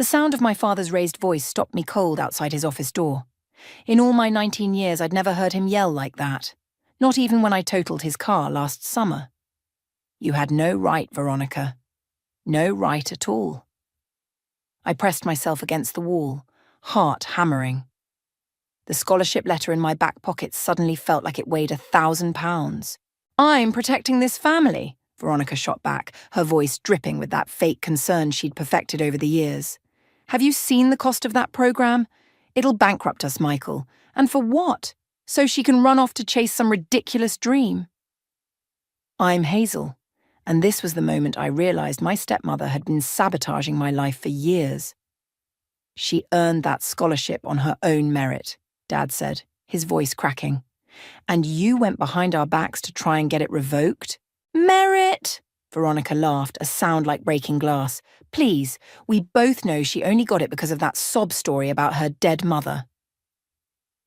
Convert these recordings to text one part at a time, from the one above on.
The sound of my father's raised voice stopped me cold outside his office door. In all my 19 years, I'd never heard him yell like that. Not even when I totaled his car last summer. You had no right, Veronica. No right at all. I pressed myself against the wall, heart hammering. The scholarship letter in my back pocket suddenly felt like it weighed 1,000 pounds. I'm protecting this family, Veronica shot back, her voice dripping with that fake concern she'd perfected over the years. Have you seen the cost of that program? It'll bankrupt us, Michael. And for what? So she can run off to chase some ridiculous dream. I'm Hazel, and this was the moment I realized my stepmother had been sabotaging my life for years. She earned that scholarship on her own merit, Dad said, his voice cracking. And you went behind our backs to try and get it revoked? Merit! Veronica laughed, a sound like breaking glass. Please, we both know she only got it because of that sob story about her dead mother.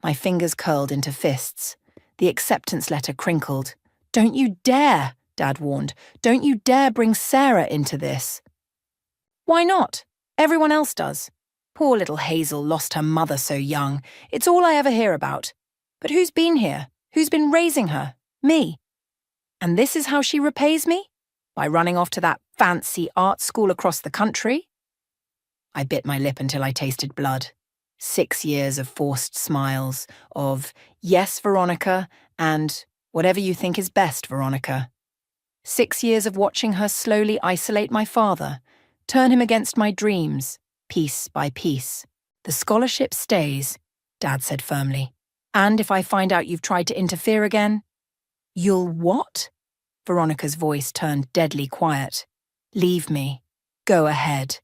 My fingers curled into fists. The acceptance letter crinkled. Don't you dare, Dad warned. Don't you dare bring Sarah into this. Why not? Everyone else does. Poor little Hazel lost her mother so young. It's all I ever hear about. But who's been here? Who's been raising her? Me. And this is how she repays me? By running off to that fancy art school across the country? I bit my lip until I tasted blood. 6 years of forced smiles, of yes, Veronica, and whatever you think is best, Veronica. 6 years of watching her slowly isolate my father, turn him against my dreams, piece by piece. The scholarship stays, Dad said firmly. And if I find out you've tried to interfere again? You'll what? Veronica's voice turned deadly quiet. Leave me. Go ahead.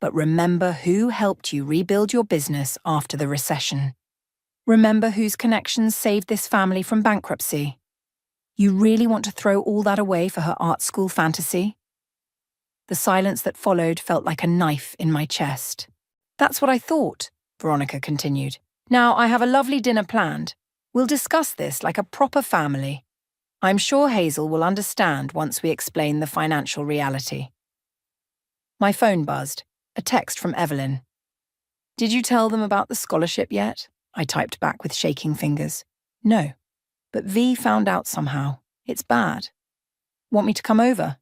But remember who helped you rebuild your business after the recession. Remember whose connections saved this family from bankruptcy. You really want to throw all that away for her art school fantasy? The silence that followed felt like a knife in my chest. That's what I thought, Veronica continued. Now I have a lovely dinner planned. We'll discuss this like a proper family. I'm sure Hazel will understand once we explain the financial reality. My phone buzzed. A text from Evelyn. Did you tell them about the scholarship yet? I typed back with shaking fingers. No. But V found out somehow. It's bad. Want me to come over?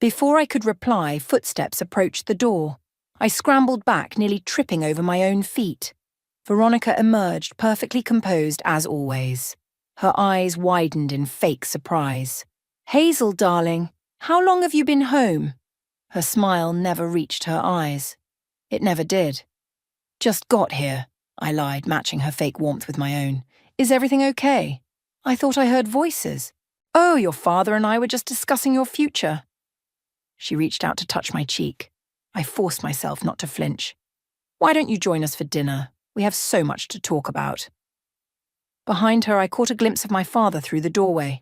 Before I could reply, footsteps approached the door. I scrambled back, nearly tripping over my own feet. Veronica emerged, perfectly composed as always. Her eyes widened in fake surprise. Hazel, darling, how long have you been home? Her smile never reached her eyes. It never did. Just got here, I lied, matching her fake warmth with my own. Is everything okay? I thought I heard voices. Oh, your father and I were just discussing your future. She reached out to touch my cheek. I forced myself not to flinch. Why don't you join us for dinner? We have so much to talk about. Behind her, I caught a glimpse of my father through the doorway.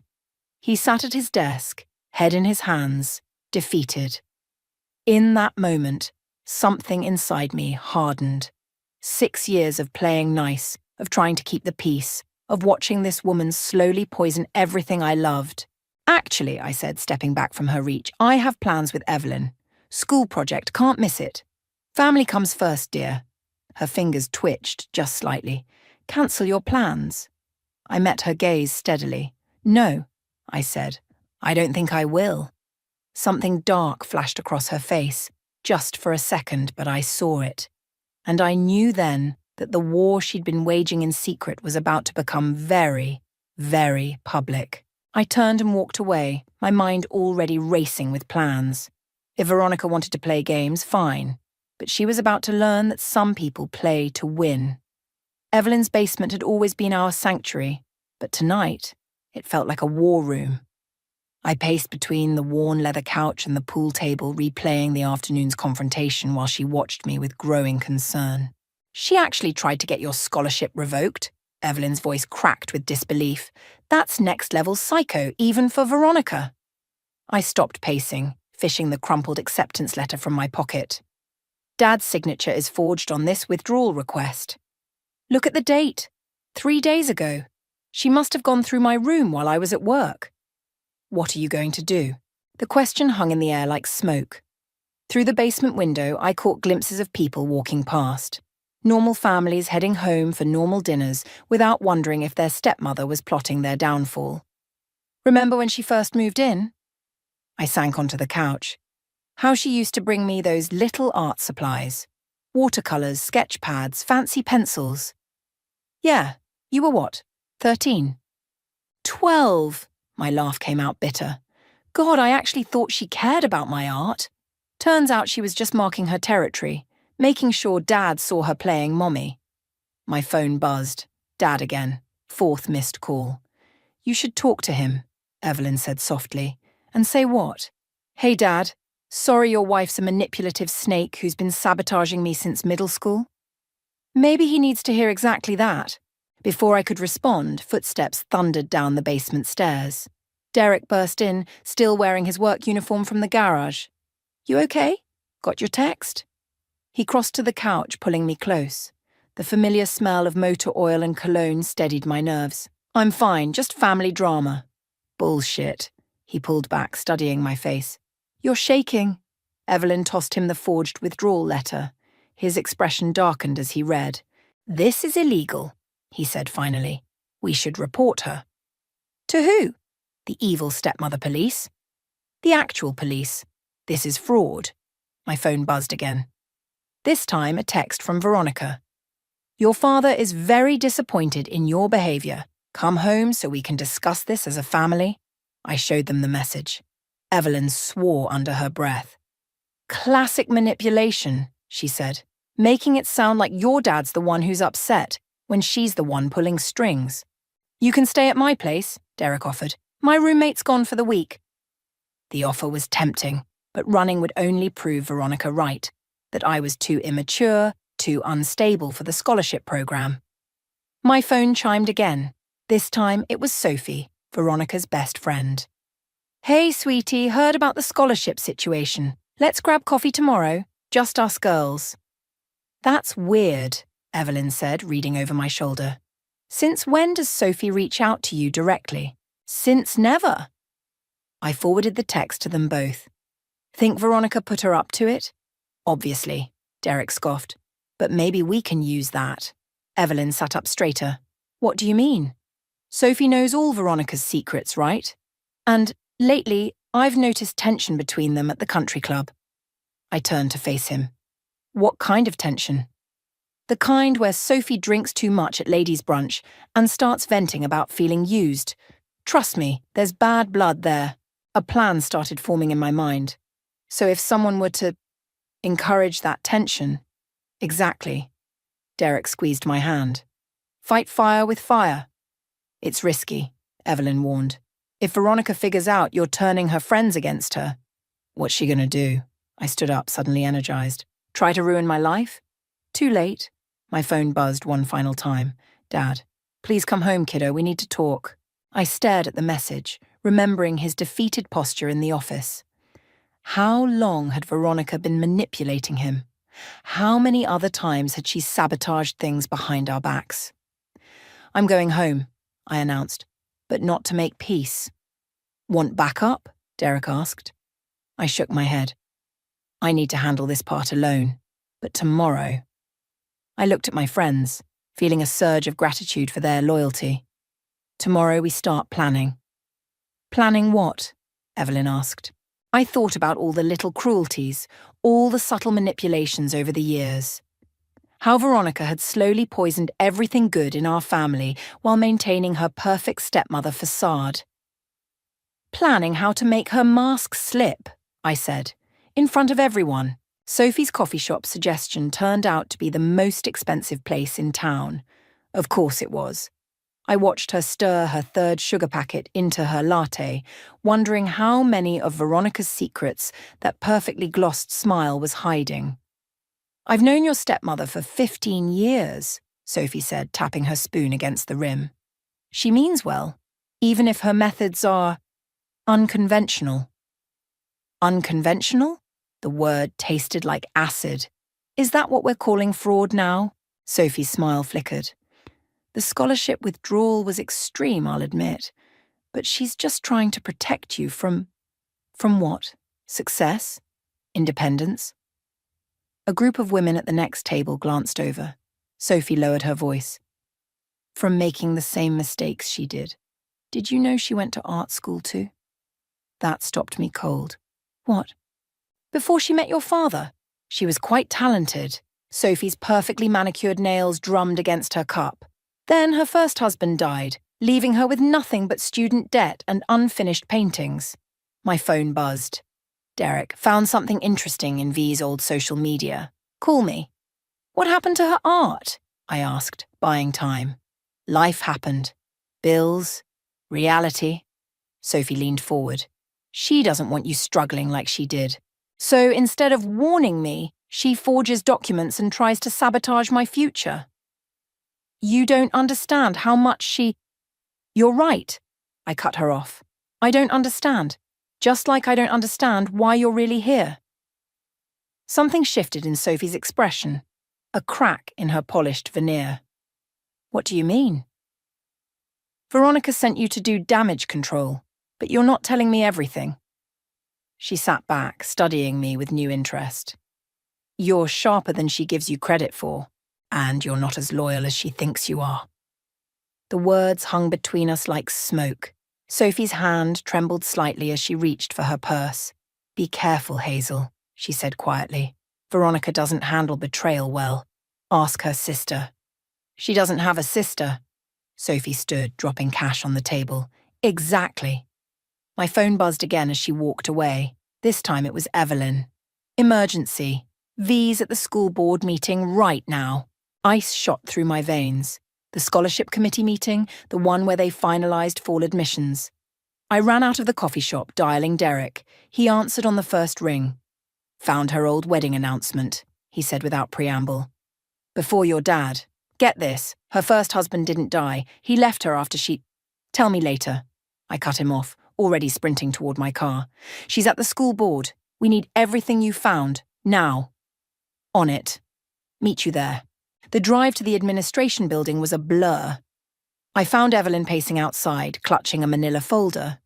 He sat at his desk, head in his hands, defeated. In that moment, something inside me hardened. 6 years of playing nice, of trying to keep the peace, of watching this woman slowly poison everything I loved. Actually, I said, stepping back from her reach, I have plans with Evelyn. School project, can't miss it. Family comes first, dear. Her fingers twitched just slightly. Cancel your plans. I met her gaze steadily. No, I said. I don't think I will. Something dark flashed across her face, just for a second, but I saw it. And I knew then that the war she'd been waging in secret was about to become very, very public. I turned and walked away, my mind already racing with plans. If Veronica wanted to play games, fine. But she was about to learn that some people play to win. Evelyn's basement had always been our sanctuary, but tonight, it felt like a war room. I paced between the worn leather couch and the pool table, replaying the afternoon's confrontation while she watched me with growing concern. She actually tried to get your scholarship revoked. Evelyn's voice cracked with disbelief. That's next-level psycho, even for Veronica. I stopped pacing, fishing the crumpled acceptance letter from my pocket. Dad's signature is forged on this withdrawal request. Look at the date. 3 days ago. She must have gone through my room while I was at work. What are you going to do? The question hung in the air like smoke. Through the basement window, I caught glimpses of people walking past. Normal families heading home for normal dinners without wondering if their stepmother was plotting their downfall. Remember when she first moved in? I sank onto the couch. How she used to bring me those little art supplies. Watercolours, sketch pads, fancy pencils. Yeah, you were what, 13? 12! My laugh came out bitter. God, I actually thought she cared about my art. Turns out she was just marking her territory, making sure Dad saw her playing Mommy. My phone buzzed. Dad again. 4th missed call. You should talk to him, Evelyn said softly. And say what? Hey, Dad. Sorry your wife's a manipulative snake who's been sabotaging me since middle school. Maybe he needs to hear exactly that. Before I could respond, footsteps thundered down the basement stairs. Derek burst in, still wearing his work uniform from the garage. You okay? Got your text? He crossed to the couch, pulling me close. The familiar smell of motor oil and cologne steadied my nerves. I'm fine, just family drama. Bullshit. He pulled back, studying my face. You're shaking. Evelyn tossed him the forged withdrawal letter. His expression darkened as he read. This is illegal, he said finally. We should report her. To who? The evil stepmother police. The actual police. This is fraud. My phone buzzed again. This time a text from Veronica. Your father is very disappointed in your behaviour. Come home so we can discuss this as a family. I showed them the message. Evelyn swore under her breath. Classic manipulation, she said, making it sound like your dad's the one who's upset when she's the one pulling strings. You can stay at my place, Derek offered. My roommate's gone for the week. The offer was tempting, but running would only prove Veronica right, that I was too immature, too unstable for the scholarship program. My phone chimed again. This time it was Sophie, Veronica's best friend. Hey, sweetie, heard about the scholarship situation. Let's grab coffee tomorrow, just us girls. That's weird, Evelyn said, reading over my shoulder. Since when does Sophie reach out to you directly? Since never. I forwarded the text to them both. Think Veronica put her up to it? Obviously, Derek scoffed. But maybe we can use that. Evelyn sat up straighter. What do you mean? Sophie knows all Veronica's secrets, right? And, lately, I've noticed tension between them at the country club. I turned to face him. What kind of tension? The kind where Sophie drinks too much at ladies' brunch and starts venting about feeling used. Trust me, there's bad blood there. A plan started forming in my mind. So if someone were to encourage that tension... Exactly. Derek squeezed my hand. Fight fire with fire. It's risky, Evelyn warned. If Veronica figures out you're turning her friends against her, what's she gonna do? I stood up, suddenly energized. Try to ruin my life? Too late. My phone buzzed one final time. Dad, please come home, kiddo, we need to talk. I stared at the message, remembering his defeated posture in the office. How long had Veronica been manipulating him? How many other times had she sabotaged things behind our backs? I'm going home, I announced, but not to make peace. Want backup? Derek asked. I shook my head. I need to handle this part alone, but tomorrow. I looked at my friends, feeling a surge of gratitude for their loyalty. Tomorrow we start planning. Planning what? Evelyn asked. I thought about all the little cruelties, all the subtle manipulations over the years. How Veronica had slowly poisoned everything good in our family while maintaining her perfect stepmother facade. Planning how to make her mask slip, I said, in front of everyone. Sophie's coffee shop suggestion turned out to be the most expensive place in town. Of course it was. I watched her stir her third sugar packet into her latte, wondering how many of Veronica's secrets that perfectly glossed smile was hiding. I've known your stepmother for 15 years, Sophie said, tapping her spoon against the rim. She means well, even if her methods are unconventional. Unconventional? The word tasted like acid. Is that what we're calling fraud now? Sophie's smile flickered. The scholarship withdrawal was extreme, I'll admit, but she's just trying to protect you from what? Success? Independence? A group of women at the next table glanced over. Sophie lowered her voice. From making the same mistakes she did. Did you know she went to art school too? That stopped me cold. What? Before she met your father? She was quite talented. Sophie's perfectly manicured nails drummed against her cup. Then her first husband died, leaving her with nothing but student debt and unfinished paintings. My phone buzzed. Derek found something interesting in V's old social media. Call me. What happened to her art? I asked, buying time. Life happened. Bills. Reality. Sophie leaned forward. She doesn't want you struggling like she did. So instead of warning me, she forges documents and tries to sabotage my future. You don't understand how much she... You're right. I cut her off. I don't understand. Just like I don't understand why you're really here. Something shifted in Sophie's expression. A crack in her polished veneer. What do you mean? Veronica sent you to do damage control, but you're not telling me everything. She sat back, studying me with new interest. You're sharper than she gives you credit for, and you're not as loyal as she thinks you are. The words hung between us like smoke. Sophie's hand trembled slightly as she reached for her purse. Be careful, Hazel, she said quietly. Veronica doesn't handle betrayal well. Ask her sister. She doesn't have a sister. Sophie stood, dropping cash on the table. Exactly. My phone buzzed again as she walked away. This time it was Evelyn. Emergency. V's at the school board meeting right now. Ice shot through my veins. The scholarship committee meeting, the one where they finalized fall admissions. I ran out of the coffee shop, dialing Derek. He answered on the first ring. Found her old wedding announcement, he said without preamble. Before your dad. Get this, her first husband didn't die. He left her after she... Tell me later. I cut him off, already sprinting toward my car. She's at the school board. We need everything you found, now. On it. Meet you there. The drive to the administration building was a blur. I found Evelyn pacing outside, clutching a manila folder.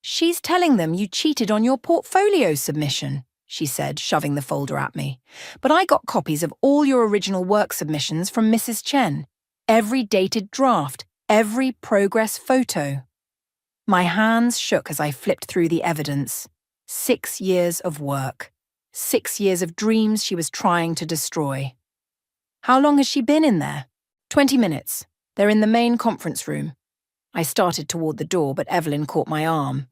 She's telling them you cheated on your portfolio submission, she said, shoving the folder at me. But I got copies of all your original work submissions from Mrs. Chen. Every dated draft, every progress photo. My hands shook as I flipped through the evidence. 6 years of work. 6 years of dreams she was trying to destroy. How long has she been in there? 20 minutes. They're in the main conference room. I started toward the door, but Evelyn caught my arm.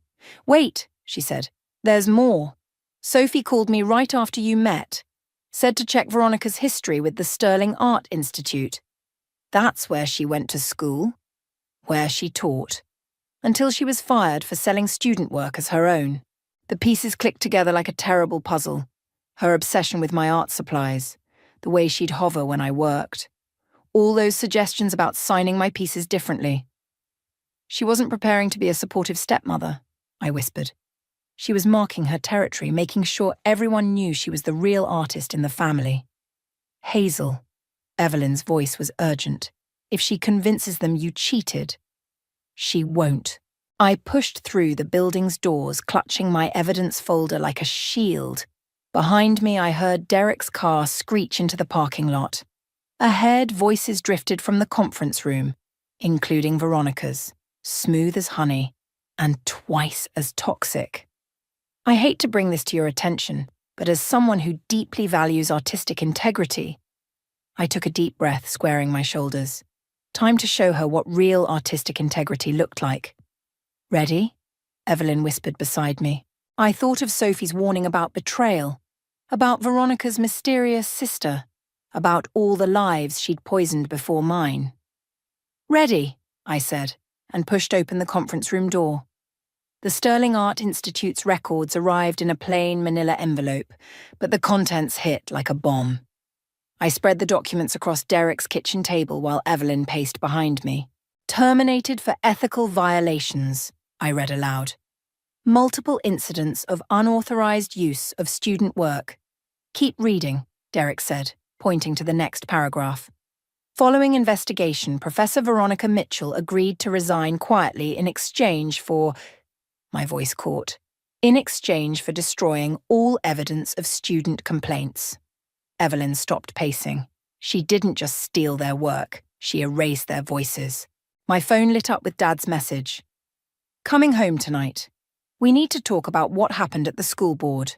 Wait, she said. There's more. Sophie called me right after you met. Said to check Veronica's history with the Sterling Art Institute. That's where she went to school. Where she taught. Until she was fired for selling student work as her own. The pieces clicked together like a terrible puzzle. Her obsession with my art supplies. The way she'd hover when I worked. All those suggestions about signing my pieces differently. She wasn't preparing to be a supportive stepmother, I whispered. She was marking her territory, making sure everyone knew she was the real artist in the family. Hazel. Evelyn's voice was urgent. If she convinces them you cheated. She won't. I pushed through the building's doors, clutching my evidence folder like a shield. Behind me, I heard Derek's car screech into the parking lot. Ahead, voices drifted from the conference room, including Veronica's, smooth as honey, and twice as toxic. I hate to bring this to your attention, but as someone who deeply values artistic integrity, I took a deep breath, squaring my shoulders. Time to show her what real artistic integrity looked like. Ready? Evelyn whispered beside me. I thought of Sophie's warning about betrayal, about Veronica's mysterious sister, about all the lives she'd poisoned before mine. Ready, I said, and pushed open the conference room door. The Sterling Art Institute's records arrived in a plain manila envelope, but the contents hit like a bomb. I spread the documents across Derek's kitchen table while Evelyn paced behind me. Terminated for ethical violations, I read aloud. Multiple incidents of unauthorized use of student work. Keep reading, Derek said, pointing to the next paragraph. Following investigation, Professor Veronica Mitchell agreed to resign quietly in exchange for... My voice caught. in exchange for destroying all evidence of student complaints. Evelyn stopped pacing. She didn't just steal their work, she erased their voices. My phone lit up with Dad's message. Coming home tonight. We need to talk about what happened at the school board.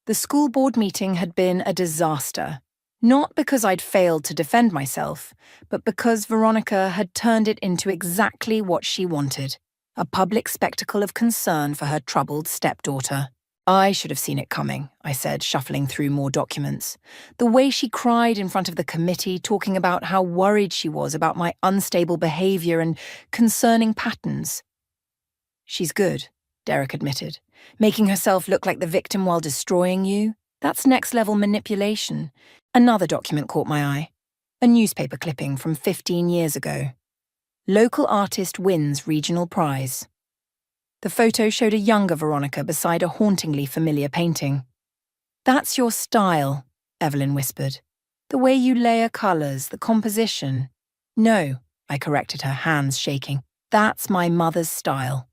The school board meeting had been a disaster. Not because I'd failed to defend myself, but because Veronica had turned it into exactly what she wanted, a public spectacle of concern for her troubled stepdaughter. I should have seen it coming, I said, shuffling through more documents. The way she cried in front of the committee, talking about how worried she was about my unstable behavior and concerning patterns. She's good, Derek admitted. Making herself look like the victim while destroying you? That's next-level manipulation. Another document caught my eye. A newspaper clipping from 15 years ago. Local artist wins regional prize. The photo showed a younger Veronica beside a hauntingly familiar painting. That's your style, Evelyn whispered. The way you layer colours, the composition. No, I corrected her, hands shaking. That's my mother's style.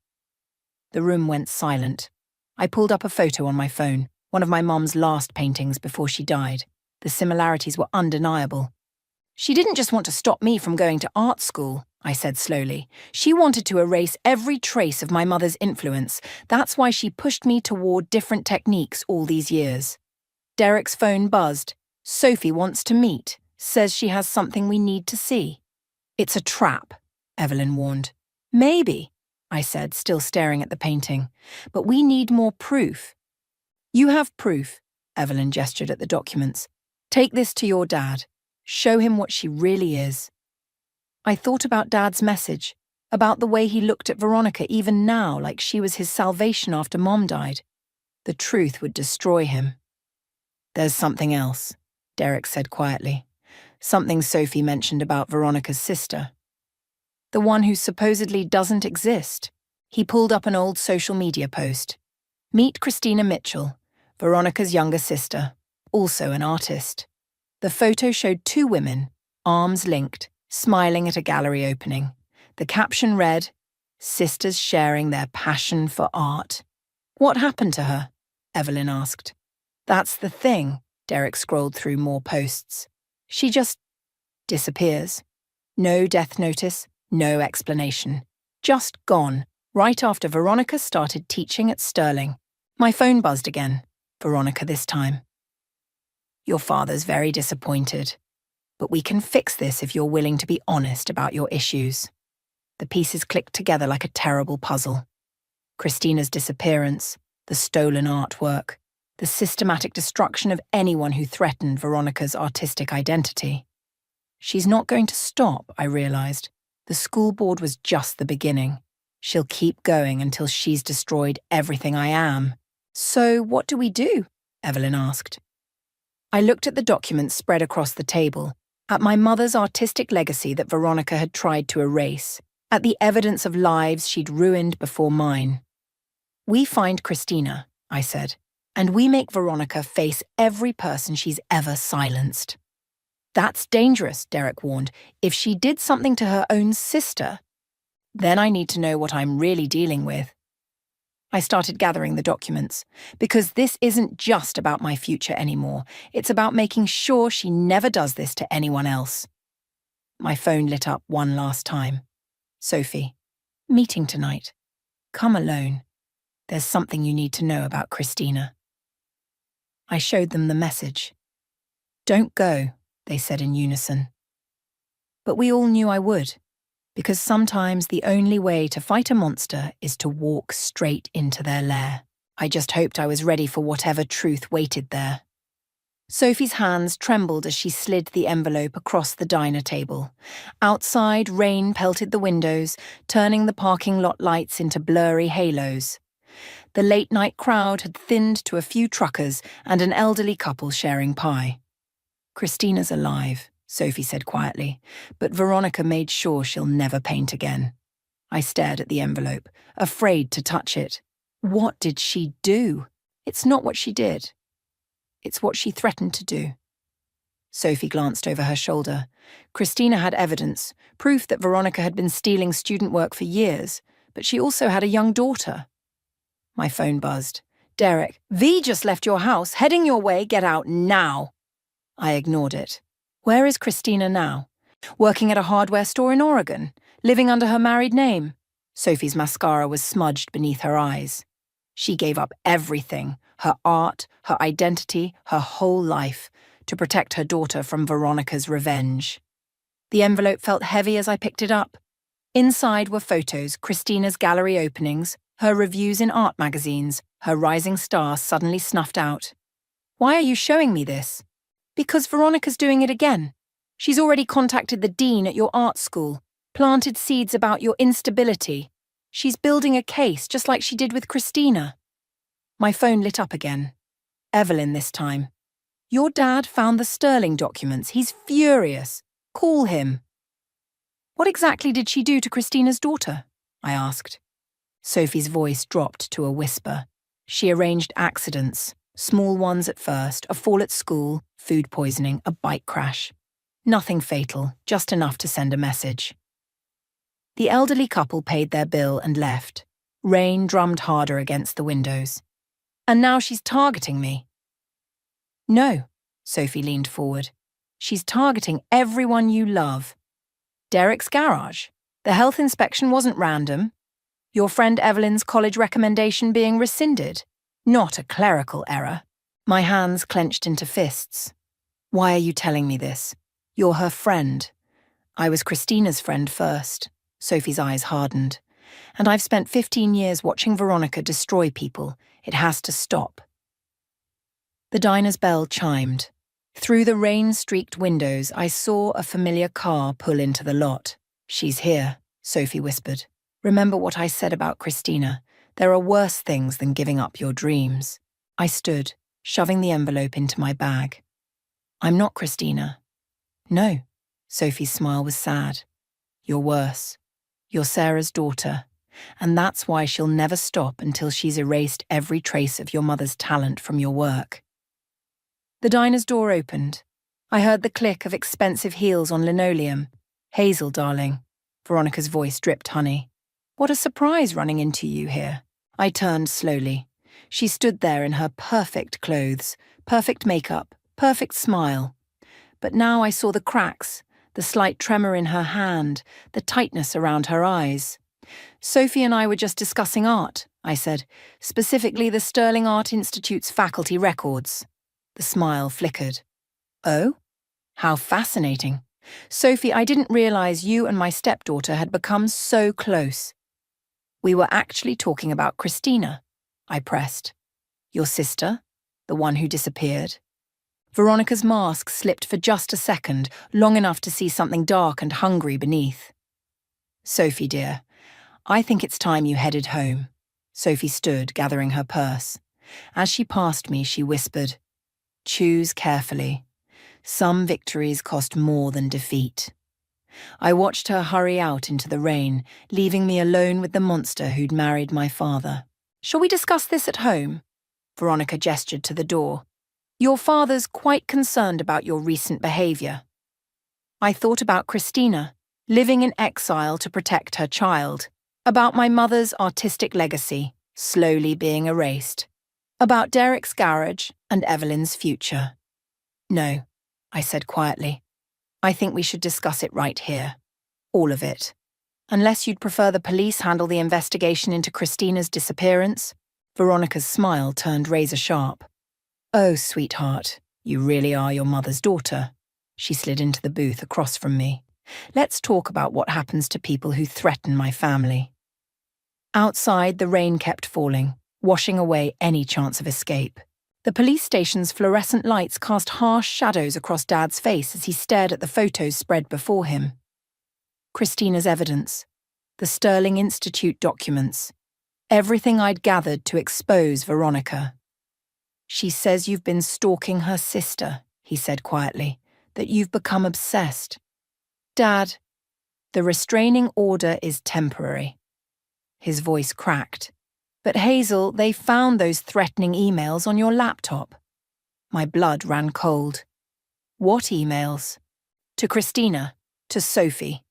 The room went silent. I pulled up a photo on my phone, one of my mum's last paintings before she died. The similarities were undeniable. She didn't just want to stop me from going to art school, I said slowly. She wanted to erase every trace of my mother's influence. That's why she pushed me toward different techniques all these years. Derek's phone buzzed. Sophie wants to meet, says she has something we need to see. It's a trap, Evelyn warned. Maybe, I said, still staring at the painting. But we need more proof. You have proof, Evelyn gestured at the documents. Take this to your dad. Show him what she really is. I thought about Dad's message, about the way he looked at Veronica even now, like she was his salvation after Mom died. The truth would destroy him. There's something else, Derek said quietly. Something Sophie mentioned about Veronica's sister. The one who supposedly doesn't exist. He pulled up an old social media post. Meet Christina Mitchell, Veronica's younger sister, also an artist. The photo showed two women, arms linked, smiling at a gallery opening. The caption read, "Sisters sharing their passion for art." What happened to her? Evelyn asked. That's the thing, Derek scrolled through more posts. She just disappears. No death notice, no explanation. Just gone, right after Veronica started teaching at Sterling. My phone buzzed again. Veronica this time. Your father's very disappointed. But we can fix this if you're willing to be honest about your issues. The pieces clicked together like a terrible puzzle. Christina's disappearance, the stolen artwork, the systematic destruction of anyone who threatened Veronica's artistic identity. She's not going to stop, I realized. The school board was just the beginning. She'll keep going until she's destroyed everything I am. So what do we do? Evelyn asked. I looked at the documents spread across the table, at my mother's artistic legacy that Veronica had tried to erase, at the evidence of lives she'd ruined before mine. We find Christina, I said, and we make Veronica face every person she's ever silenced. That's dangerous, Derek warned. If she did something to her own sister, then I need to know what I'm really dealing with. I started gathering the documents, because this isn't just about my future anymore. It's about making sure she never does this to anyone else. My phone lit up one last time. Sophie, meeting tonight. Come alone. There's something you need to know about Christina. I showed them the message. Don't go, they said in unison. But we all knew I would. Because sometimes the only way to fight a monster is to walk straight into their lair. I just hoped I was ready for whatever truth waited there. Sophie's hands trembled as she slid the envelope across the diner table. Outside, rain pelted the windows, turning the parking lot lights into blurry halos. The late-night crowd had thinned to a few truckers and an elderly couple sharing pie. Christina's alive, Sophie said quietly, but Veronica made sure she'll never paint again. I stared at the envelope, afraid to touch it. What did she do? It's not what she did. It's what she threatened to do. Sophie glanced over her shoulder. Christina had evidence, proof that Veronica had been stealing student work for years, but she also had a young daughter. My phone buzzed. Derek, V just left your house, heading your way, get out now. I ignored it. Where is Christina now? Working at a hardware store in Oregon? Living under her married name? Sophie's mascara was smudged beneath her eyes. She gave up everything, her art, her identity, her whole life, to protect her daughter from Veronica's revenge. The envelope felt heavy as I picked it up. Inside were photos, Christina's gallery openings, her reviews in art magazines, her rising star suddenly snuffed out. Why are you showing me this? Because Veronica's doing it again. She's already contacted the dean at your art school, planted seeds about your instability. She's building a case just like she did with Christina. My phone lit up again. Evelyn this time. Your dad found the Sterling documents. He's furious. Call him. What exactly did she do to Christina's daughter? I asked. Sophie's voice dropped to a whisper. She arranged accidents, small ones at first, a fall at school, food poisoning, a bike crash. Nothing fatal, just enough to send a message. The elderly couple paid their bill and left. Rain drummed harder against the windows. And now she's targeting me. No, Sophie leaned forward. She's targeting everyone you love. Derek's garage. The health inspection wasn't random. Your friend Evelyn's college recommendation being rescinded. Not a clerical error. My hands clenched into fists. Why are you telling me this? You're her friend. I was Christina's friend first. Sophie's eyes hardened. And I've spent 15 years watching Veronica destroy people. It has to stop. The diner's bell chimed. Through the rain-streaked windows, I saw a familiar car pull into the lot. She's here, Sophie whispered. Remember what I said about Christina. There are worse things than giving up your dreams. I stood, shoving the envelope into my bag. I'm not Christina. No, Sophie's smile was sad. You're worse. You're Sarah's daughter. And that's why she'll never stop until she's erased every trace of your mother's talent from your work. The diner's door opened. I heard the click of expensive heels on linoleum. Hazel, darling. Veronica's voice dripped honey. What a surprise running into you here. I turned slowly. She stood there in her perfect clothes, perfect makeup, perfect smile. But now I saw the cracks, the slight tremor in her hand, the tightness around her eyes. Sophie and I were just discussing art, I said, specifically the Sterling Art Institute's faculty records. The smile flickered. Oh? How fascinating. Sophie, I didn't realize you and my stepdaughter had become so close. We were actually talking about Christina, I pressed. Your sister? The one who disappeared? Veronica's mask slipped for just a second, long enough to see something dark and hungry beneath. Sophie, dear, I think it's time you headed home. Sophie stood, gathering her purse. As she passed me, she whispered, Choose carefully. Some victories cost more than defeat. I watched her hurry out into the rain, leaving me alone with the monster who'd married my father. Shall we discuss this at home? Veronica gestured to the door. Your father's quite concerned about your recent behavior. I thought about Christina, living in exile to protect her child, about my mother's artistic legacy, slowly being erased, about Derek's garage and Evelyn's future. No, I said quietly. I think we should discuss it right here. All of it. Unless you'd prefer the police handle the investigation into Christina's disappearance. Veronica's smile turned razor-sharp. Oh, sweetheart, you really are your mother's daughter. She slid into the booth across from me. Let's talk about what happens to people who threaten my family. Outside, the rain kept falling, washing away any chance of escape. The police station's fluorescent lights cast harsh shadows across Dad's face as he stared at the photos spread before him. Christina's evidence, the Sterling Institute documents, everything I'd gathered to expose Veronica. She says you've been stalking her sister, he said quietly, that you've become obsessed. Dad, the restraining order is temporary. His voice cracked. But Hazel, they found those threatening emails on your laptop. My blood ran cold. What emails? To Christina, to Sophie.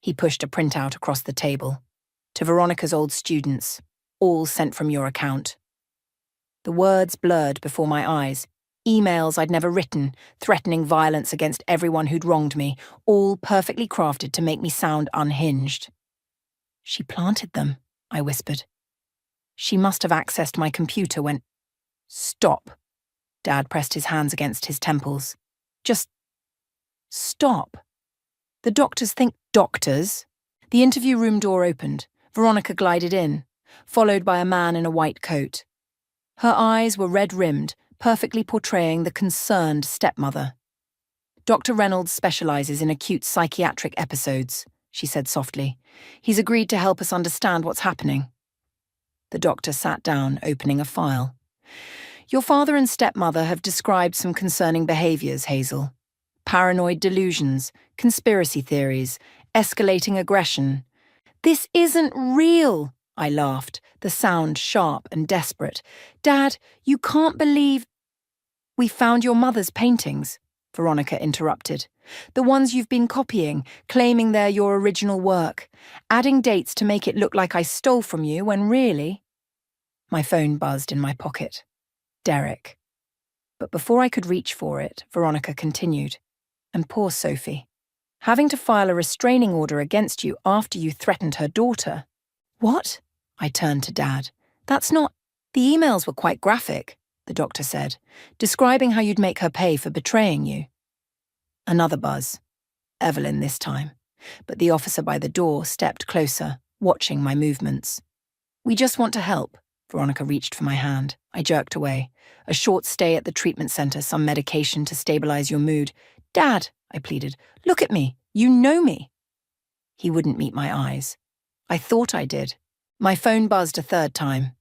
He pushed a printout across the table. To Veronica's old students. all sent from your account." The words blurred before my eyes. Emails I'd never written, threatening violence against everyone who'd wronged me, all perfectly crafted to make me sound unhinged. "She planted them," I whispered. "She must have accessed my computer when—" "Stop." Dad pressed his hands against his temples. "Just stop. The doctors think—" "Doctors?" The interview room door opened. Veronica glided in, followed by a man in a white coat. Her eyes were red-rimmed, perfectly portraying the concerned stepmother. "Dr. Reynolds specializes in acute psychiatric episodes," she said softly. "He's agreed to help us understand what's happening." The doctor sat down, opening a file. "Your father and stepmother have described some concerning behaviors, Hazel. Paranoid delusions, conspiracy theories, escalating aggression." "This isn't real," I laughed, the sound sharp and desperate. "Dad, you can't believe—" "We found your mother's paintings," Veronica interrupted. "The ones you've been copying, claiming they're your original work, adding dates to make it look like I stole from you when really—" My phone buzzed in my pocket. Derek. But before I could reach for it, Veronica continued. "And poor Sophie. Having to file a restraining order against you after you threatened her daughter." "What?" I turned to Dad. "That's not—" "The emails were quite graphic," the doctor said, "describing how you'd make her pay for betraying you." Another buzz. Evelyn this time. But the officer by the door stepped closer, watching my movements. "We just want to help." Veronica reached for my hand. I jerked away. "A short stay at the treatment center, some medication to stabilize your mood." "Dad," I pleaded, "look at me. You know me." He wouldn't meet my eyes. I thought I did. My phone buzzed a third time.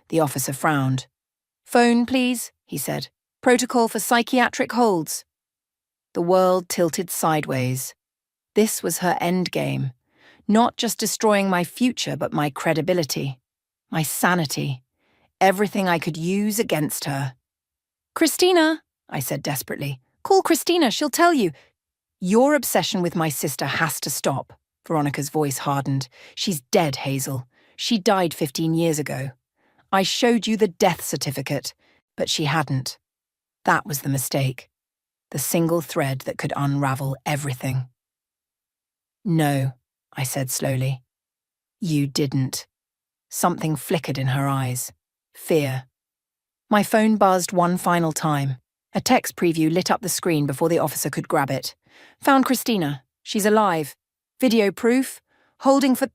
The officer frowned. "Phone, please," he said. "Protocol for psychiatric holds." The world tilted sideways. This was her endgame. Not just destroying my future, but my credibility, my sanity, everything I could use against her. "Christina," I said desperately. "Call Christina, she'll tell you." "Your obsession with my sister has to stop." Veronica's voice hardened. "She's dead, Hazel. She died 15 years ago. I showed you the death certificate, but she hadn't. That was the mistake. The single thread that could unravel everything." "No," I said slowly. "You didn't." Something flickered in her eyes. Fear. My phone buzzed one final time. A text preview lit up the screen before the officer could grab it. "Found Christina. She's alive. Video proof. Holding for—"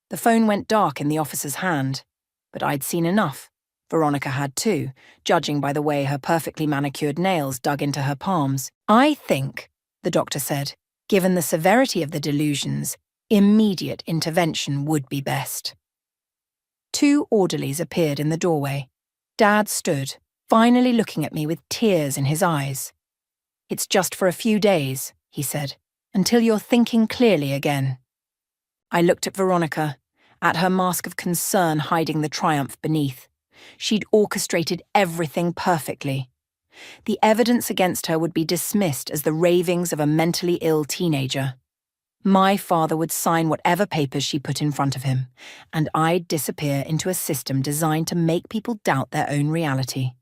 The phone went dark in the officer's hand. But I'd seen enough. Veronica had too, judging by the way her perfectly manicured nails dug into her palms. "I think," the doctor said, "given the severity of the delusions, immediate intervention would be best." 2 orderlies appeared in the doorway. Dad stood, finally looking at me with tears in his eyes. "It's just for a few days," he said, "until you're thinking clearly again." I looked at Veronica, at her mask of concern hiding the triumph beneath. She'd orchestrated everything perfectly. The evidence against her would be dismissed as the ravings of a mentally ill teenager. My father would sign whatever papers she put in front of him, and I'd disappear into a system designed to make people doubt their own reality.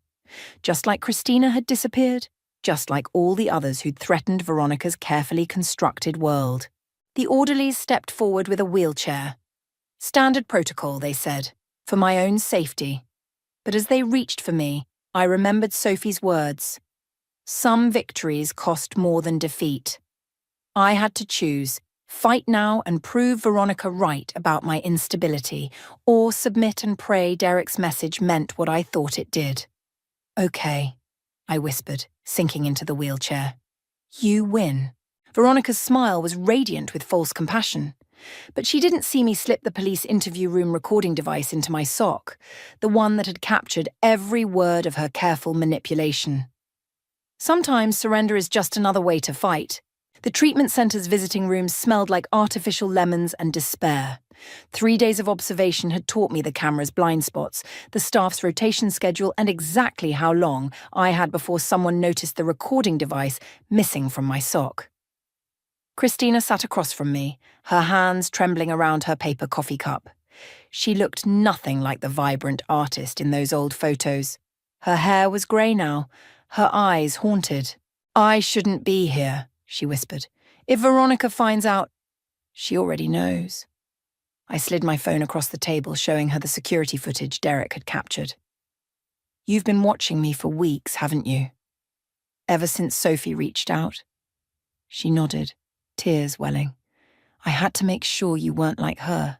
Just like Christina had disappeared, just like all the others who'd threatened Veronica's carefully constructed world. The orderlies stepped forward with a wheelchair. "Standard protocol," they said, "for my own safety." But as they reached for me, I remembered Sophie's words. Some victories cost more than defeat. I had to choose: fight now and prove Veronica right about my instability, or submit and pray Derek's message meant what I thought it did. "Okay," I whispered, sinking into the wheelchair. "You win." Veronica's smile was radiant with false compassion. But she didn't see me slip the police interview room recording device into my sock, the one that had captured every word of her careful manipulation. Sometimes surrender is just another way to fight. The treatment center's visiting rooms smelled like artificial lemons and despair. 3 days of observation had taught me the camera's blind spots, the staff's rotation schedule, and exactly how long I had before someone noticed the recording device missing from my sock. Christina sat across from me, her hands trembling around her paper coffee cup. She looked nothing like the vibrant artist in those old photos. Her hair was grey now, her eyes haunted. "I shouldn't be here," she whispered. "If Veronica finds out, she already knows." I slid my phone across the table, showing her the security footage Derek had captured. "You've been watching me for weeks, haven't you? Ever since Sophie reached out?" She nodded, tears welling. "I had to make sure you weren't like her,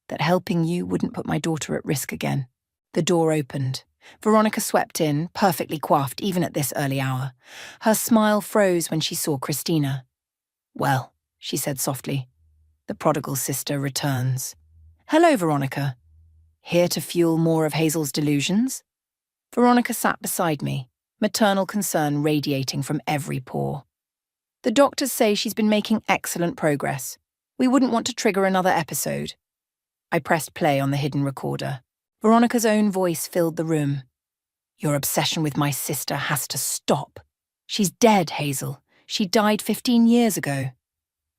that helping you wouldn't put my daughter at risk again." The door opened. Veronica swept in, perfectly coiffed even at this early hour. Her smile froze when she saw Christina. "Well," she said softly, "the prodigal sister returns." "Hello, Veronica. Here to fuel more of Hazel's delusions?" Veronica sat beside me, maternal concern radiating from every pore. "The doctors say she's been making excellent progress. We wouldn't want to trigger another episode." I pressed play on the hidden recorder. Veronica's own voice filled the room. "Your obsession with my sister has to stop. She's dead, Hazel. She died 15 years ago."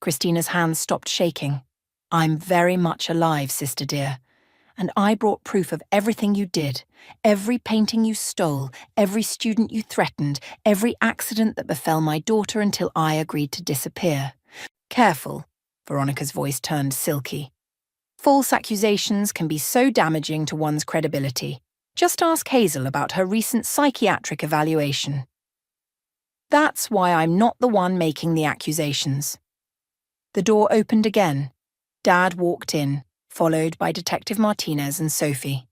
Christina's hands stopped shaking. "I'm very much alive, sister dear. And I brought proof of everything you did, every painting you stole, every student you threatened, every accident that befell my daughter until I agreed to disappear." "Careful," Veronica's voice turned silky. "False accusations can be so damaging to one's credibility. Just ask Hazel about her recent psychiatric evaluation." "That's why I'm not the one making the accusations." The door opened again. Dad walked in, followed by Detective Martinez and Sophie.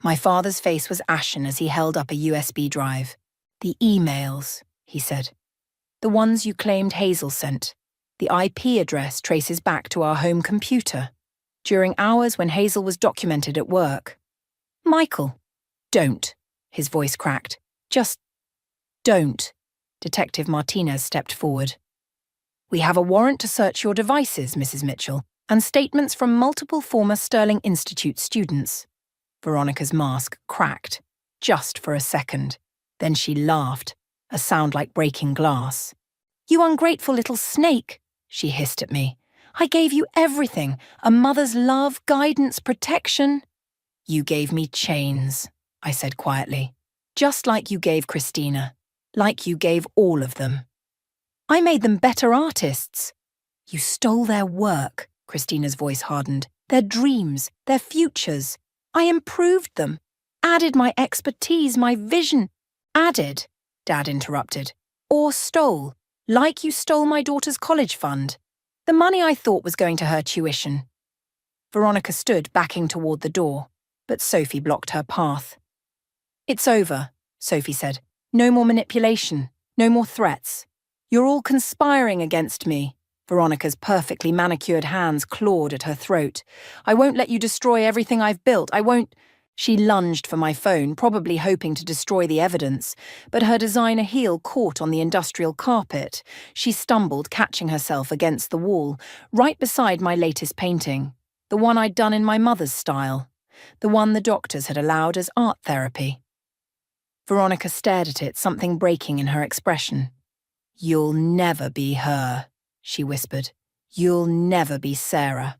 My father's face was ashen as he held up a USB drive. "The emails," he said. "The ones you claimed Hazel sent. The IP address traces back to our home computer, during hours when Hazel was documented at work." "Michael, don't," his voice cracked. "Just don't." Detective Martinez stepped forward. "We have a warrant to search your devices, Mrs. Mitchell, and statements from multiple former Sterling Institute students." Veronica's mask cracked, just for a second. Then she laughed, a sound like breaking glass. "You ungrateful little snake," she hissed at me. "I gave you everything, a mother's love, guidance, protection." "You gave me chains," I said quietly. "Just like you gave Christina. Like you gave all of them." "I made them better artists." "You stole their work," Christina's voice hardened. "Their dreams, their futures. I improved them. Added my expertise, my vision." "Added," Dad interrupted. "Or stole, like you stole my daughter's college fund. The money I thought was going to her tuition." Veronica stood backing toward the door, but Sophie blocked her path. "It's over," Sophie said. "No more manipulation, no more threats. You're all conspiring against me." Veronica's perfectly manicured hands clawed at her throat. "I won't let you destroy everything I've built. I won't—" She lunged for my phone, probably hoping to destroy the evidence, but her designer heel caught on the industrial carpet. She stumbled, catching herself against the wall, right beside my latest painting, the one I'd done in my mother's style, the one the doctors had allowed as art therapy. Veronica stared at it, something breaking in her expression. "You'll never be her," she whispered. "You'll never be Sarah.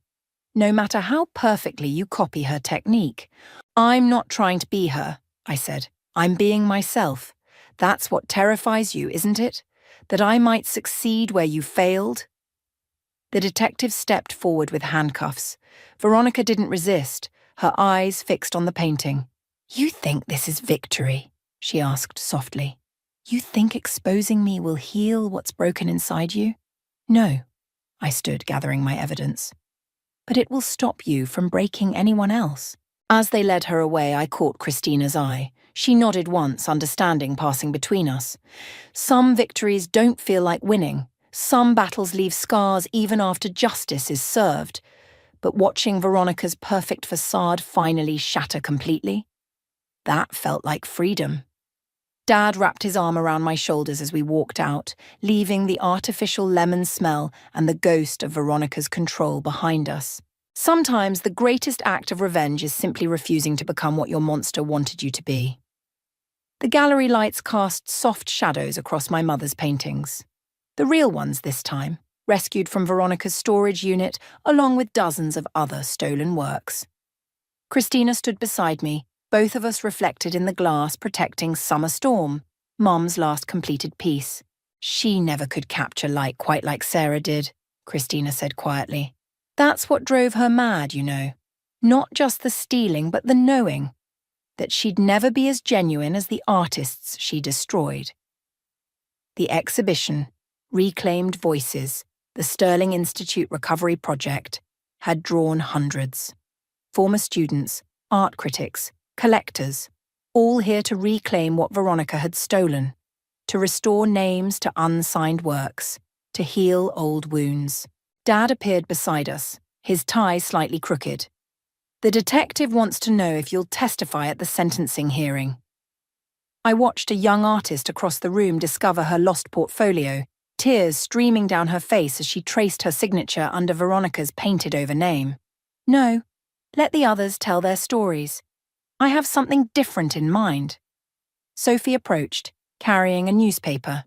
No matter how perfectly you copy her technique." "I'm not trying to be her," I said. "I'm being myself. That's what terrifies you, isn't it? That I might succeed where you failed?" The detective stepped forward with handcuffs. Veronica didn't resist, her eyes fixed on the painting. "You think this is victory?" she asked softly. "You think exposing me will heal what's broken inside you?" "No," I stood, gathering my evidence. "But it will stop you from breaking anyone else." As they led her away, I caught Christina's eye. She nodded once, understanding passing between us. Some victories don't feel like winning. Some battles leave scars even after justice is served. But watching Veronica's perfect facade finally shatter completely, that felt like freedom. Dad wrapped his arm around my shoulders as we walked out, leaving the artificial lemon smell and the ghost of Veronica's control behind us. Sometimes the greatest act of revenge is simply refusing to become what your monster wanted you to be. The gallery lights cast soft shadows across my mother's paintings. The real ones this time, rescued from Veronica's storage unit, along with dozens of other stolen works. Christina stood beside me, both of us reflected in the glass protecting Summer Storm, Mum's last completed piece. She never could capture light quite like Sarah did, Christina said quietly. That's what drove her mad, you know. Not just the stealing, but the knowing. That she'd never be as genuine as the artists she destroyed. The exhibition, Reclaimed Voices, the Sterling Institute Recovery Project, had drawn hundreds. Former students, art critics, collectors, all here to reclaim what Veronica had stolen, to restore names to unsigned works, to heal old wounds. Dad appeared beside us, his tie slightly crooked. The detective wants to know if you'll testify at the sentencing hearing. I watched a young artist across the room discover her lost portfolio, tears streaming down her face as she traced her signature under Veronica's painted-over name. No, let the others tell their stories. I have something different in mind. Sophie approached, carrying a newspaper.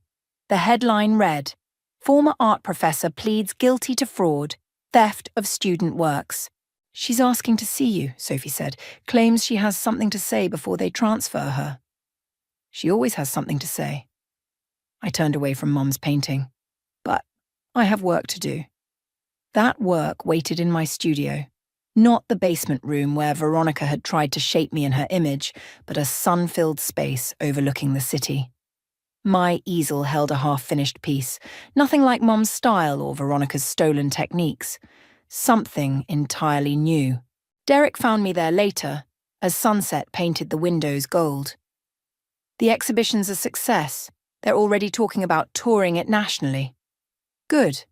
The headline read, "Former art professor pleads guilty to fraud, theft of student works." "She's asking to see you," Sophie said, "claims she has something to say before they transfer her." She always has something to say. I turned away from Mum's painting. But I have work to do. That work waited in my studio. Not the basement room where Veronica had tried to shape me in her image, but a sun-filled space overlooking the city. My easel held a half-finished piece, nothing like Mum's style or Veronica's stolen techniques. Something entirely new. Derek found me there later, as sunset painted the windows gold. The exhibition's a success. They're already talking about touring it nationally. Good.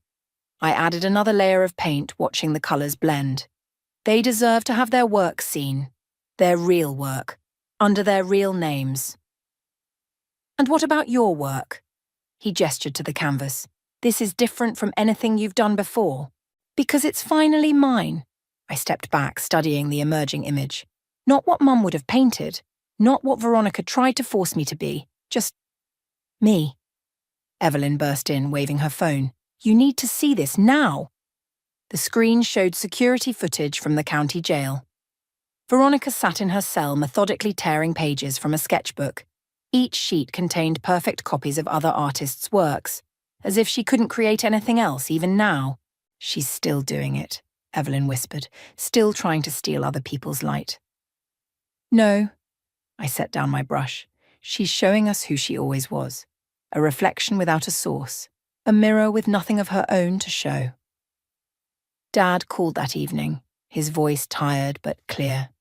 I added another layer of paint, watching the colours blend. They deserve to have their work seen. Their real work. Under their real names. "And what about your work?" He gestured to the canvas. "This is different from anything you've done before." "Because it's finally mine." I stepped back, studying the emerging image. Not what Mum would have painted. Not what Veronica tried to force me to be. Just me. Evelyn burst in, waving her phone. "You need to see this now." The screen showed security footage from the county jail. Veronica sat in her cell, methodically tearing pages from a sketchbook. Each sheet contained perfect copies of other artists' works, as if she couldn't create anything else even now. "She's still doing it," Evelyn whispered, "still trying to steal other people's light." "No." I set down my brush. "She's showing us who she always was. A reflection without a source. A mirror with nothing of her own to show." Dad called that evening, his voice tired but clear.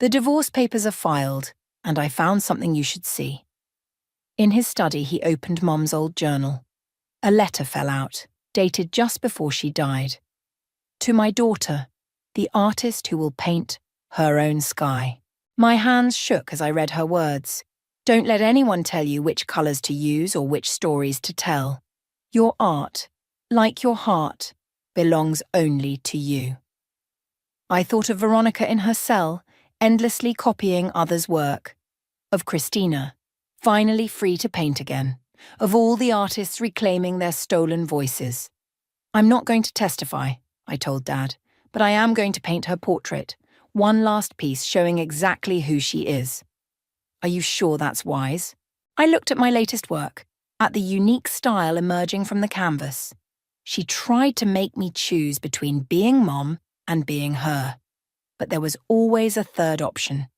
"The divorce papers are filed, and I found something you should see." In his study, he opened Mom's old journal. A letter fell out, dated just before she died. "To my daughter, the artist who will paint her own sky." My hands shook as I read her words. "Don't let anyone tell you which colours to use or which stories to tell. Your art, like your heart, belongs only to you." I thought of Veronica in her cell, endlessly copying others' work. Of Christina, finally free to paint again. Of all the artists reclaiming their stolen voices. "I'm not going to testify," I told Dad, "but I am going to paint her portrait. One last piece showing exactly who she is." "Are you sure that's wise?" I looked at my latest work, at the unique style emerging from the canvas. She tried to make me choose between being Mom and being her. But there was always a third option,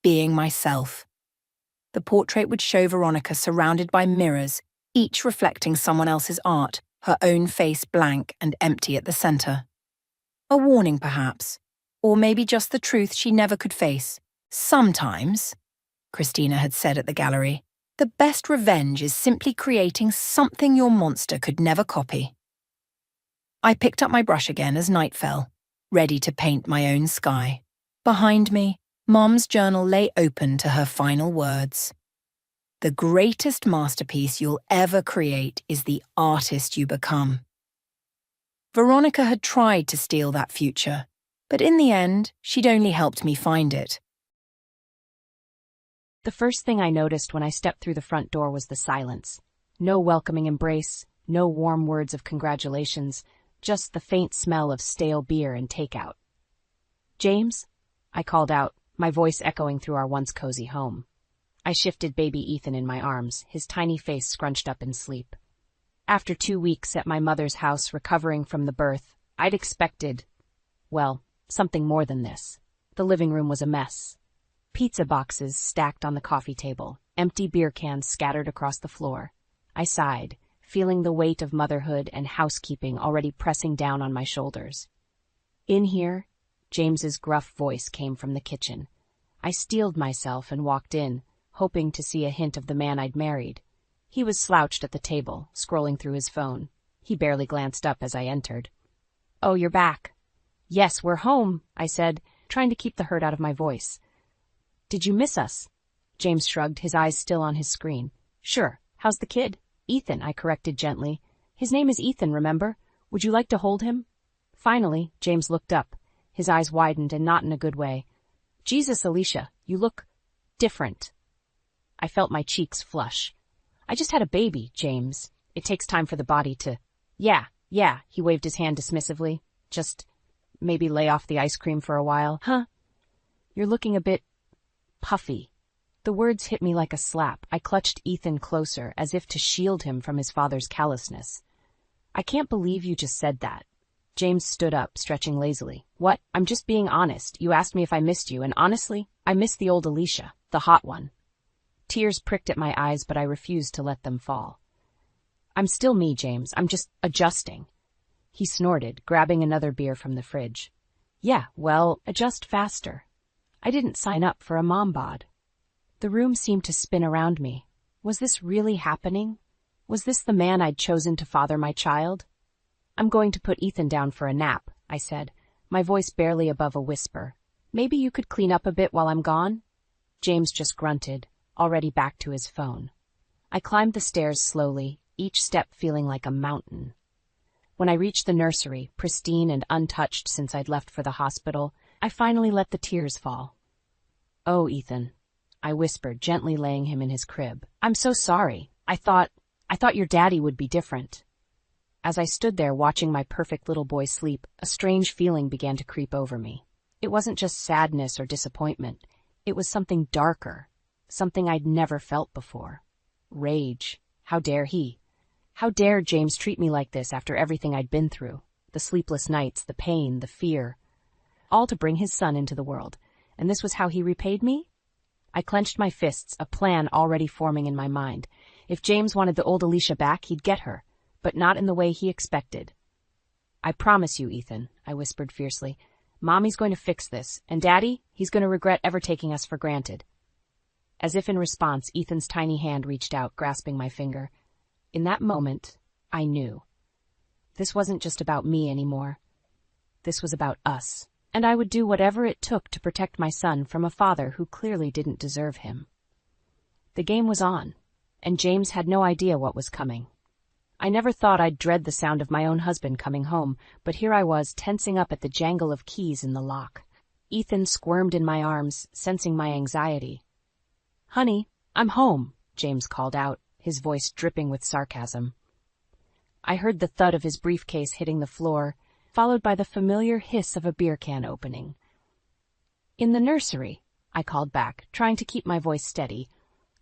being myself. The portrait would show Veronica surrounded by mirrors, each reflecting someone else's art, her own face blank and empty at the centre. A warning, perhaps, or maybe just the truth she never could face. "Sometimes," Christina had said at the gallery, "the best revenge is simply creating something your monster could never copy." I picked up my brush again as night fell, ready to paint my own sky. Behind me, Mom's journal lay open to her final words. "The greatest masterpiece you'll ever create is the artist you become." Veronica had tried to steal that future, but in the end, she'd only helped me find it. The first thing I noticed when I stepped through the front door was the silence. No welcoming embrace, no warm words of congratulations, just the faint smell of stale beer and takeout. "James?" I called out, my voice echoing through our once cozy home. I shifted baby Ethan in my arms, his tiny face scrunched up in sleep. After 2 weeks at my mother's house recovering from the birth, I'd expected, well, something more than this. The living room was a mess. Pizza boxes stacked on the coffee table, empty beer cans scattered across the floor. I sighed, feeling the weight of motherhood and housekeeping already pressing down on my shoulders. In here, James's gruff voice came from the kitchen. I steeled myself and walked in, hoping to see a hint of the man I'd married. He was slouched at the table, scrolling through his phone. He barely glanced up as I entered. "Oh, you're back." "Yes, we're home," I said, trying to keep the hurt out of my voice. "Did you miss us?" James shrugged, his eyes still on his screen. "Sure. How's the kid?" "Ethan," I corrected gently. "His name is Ethan, remember? Would you like to hold him?" Finally, James looked up. His eyes widened, and not in a good way. "Jesus, Alicia, you look different." I felt my cheeks flush. "I just had a baby, James. It takes time for the body to—" Yeah, he waved his hand dismissively. "Just maybe lay off the ice cream for a while." "Huh? You're looking a bit puffy." The words hit me like a slap. I clutched Ethan closer, as if to shield him from his father's callousness. "I can't believe you just said that." James stood up, stretching lazily. "What? I'm just being honest. You asked me if I missed you, and honestly, I miss the old Alicia, the hot one." Tears pricked at my eyes, but I refused to let them fall. "I'm still me, James. I'm just adjusting." He snorted, grabbing another beer from the fridge. "Yeah, well, adjust faster. I didn't sign up for a mom bod." The room seemed to spin around me. Was this really happening? Was this the man I'd chosen to father my child? "I'm going to put Ethan down for a nap," I said, my voice barely above a whisper. "Maybe you could clean up a bit while I'm gone?" James just grunted, already back to his phone. I climbed the stairs slowly, each step feeling like a mountain. When I reached the nursery, pristine and untouched since I'd left for the hospital, I finally let the tears fall. "Oh, Ethan," I whispered, gently laying him in his crib. "I'm so sorry. I thought your daddy would be different." As I stood there watching my perfect little boy sleep, a strange feeling began to creep over me. It wasn't just sadness or disappointment. It was something darker, something I'd never felt before. Rage. How dare he? How dare James treat me like this after everything I'd been through? The sleepless nights, the pain, the fear. All to bring his son into the world. And this was how he repaid me? I clenched my fists, a plan already forming in my mind. If James wanted the old Alicia back, he'd get her, but not in the way he expected. "I promise you, Ethan," I whispered fiercely, "Mommy's going to fix this, and Daddy, he's going to regret ever taking us for granted." As if in response, Ethan's tiny hand reached out, grasping my finger. In that moment, I knew. This wasn't just about me anymore. This was about us, and I would do whatever it took to protect my son from a father who clearly didn't deserve him. The game was on, and James had no idea what was coming. I never thought I'd dread the sound of my own husband coming home, but here I was, tensing up at the jangle of keys in the lock. Ethan squirmed in my arms, sensing my anxiety. "Honey, I'm home," James called out, his voice dripping with sarcasm. I heard the thud of his briefcase hitting the floor, followed by the familiar hiss of a beer can opening. "In the nursery," I called back, trying to keep my voice steady.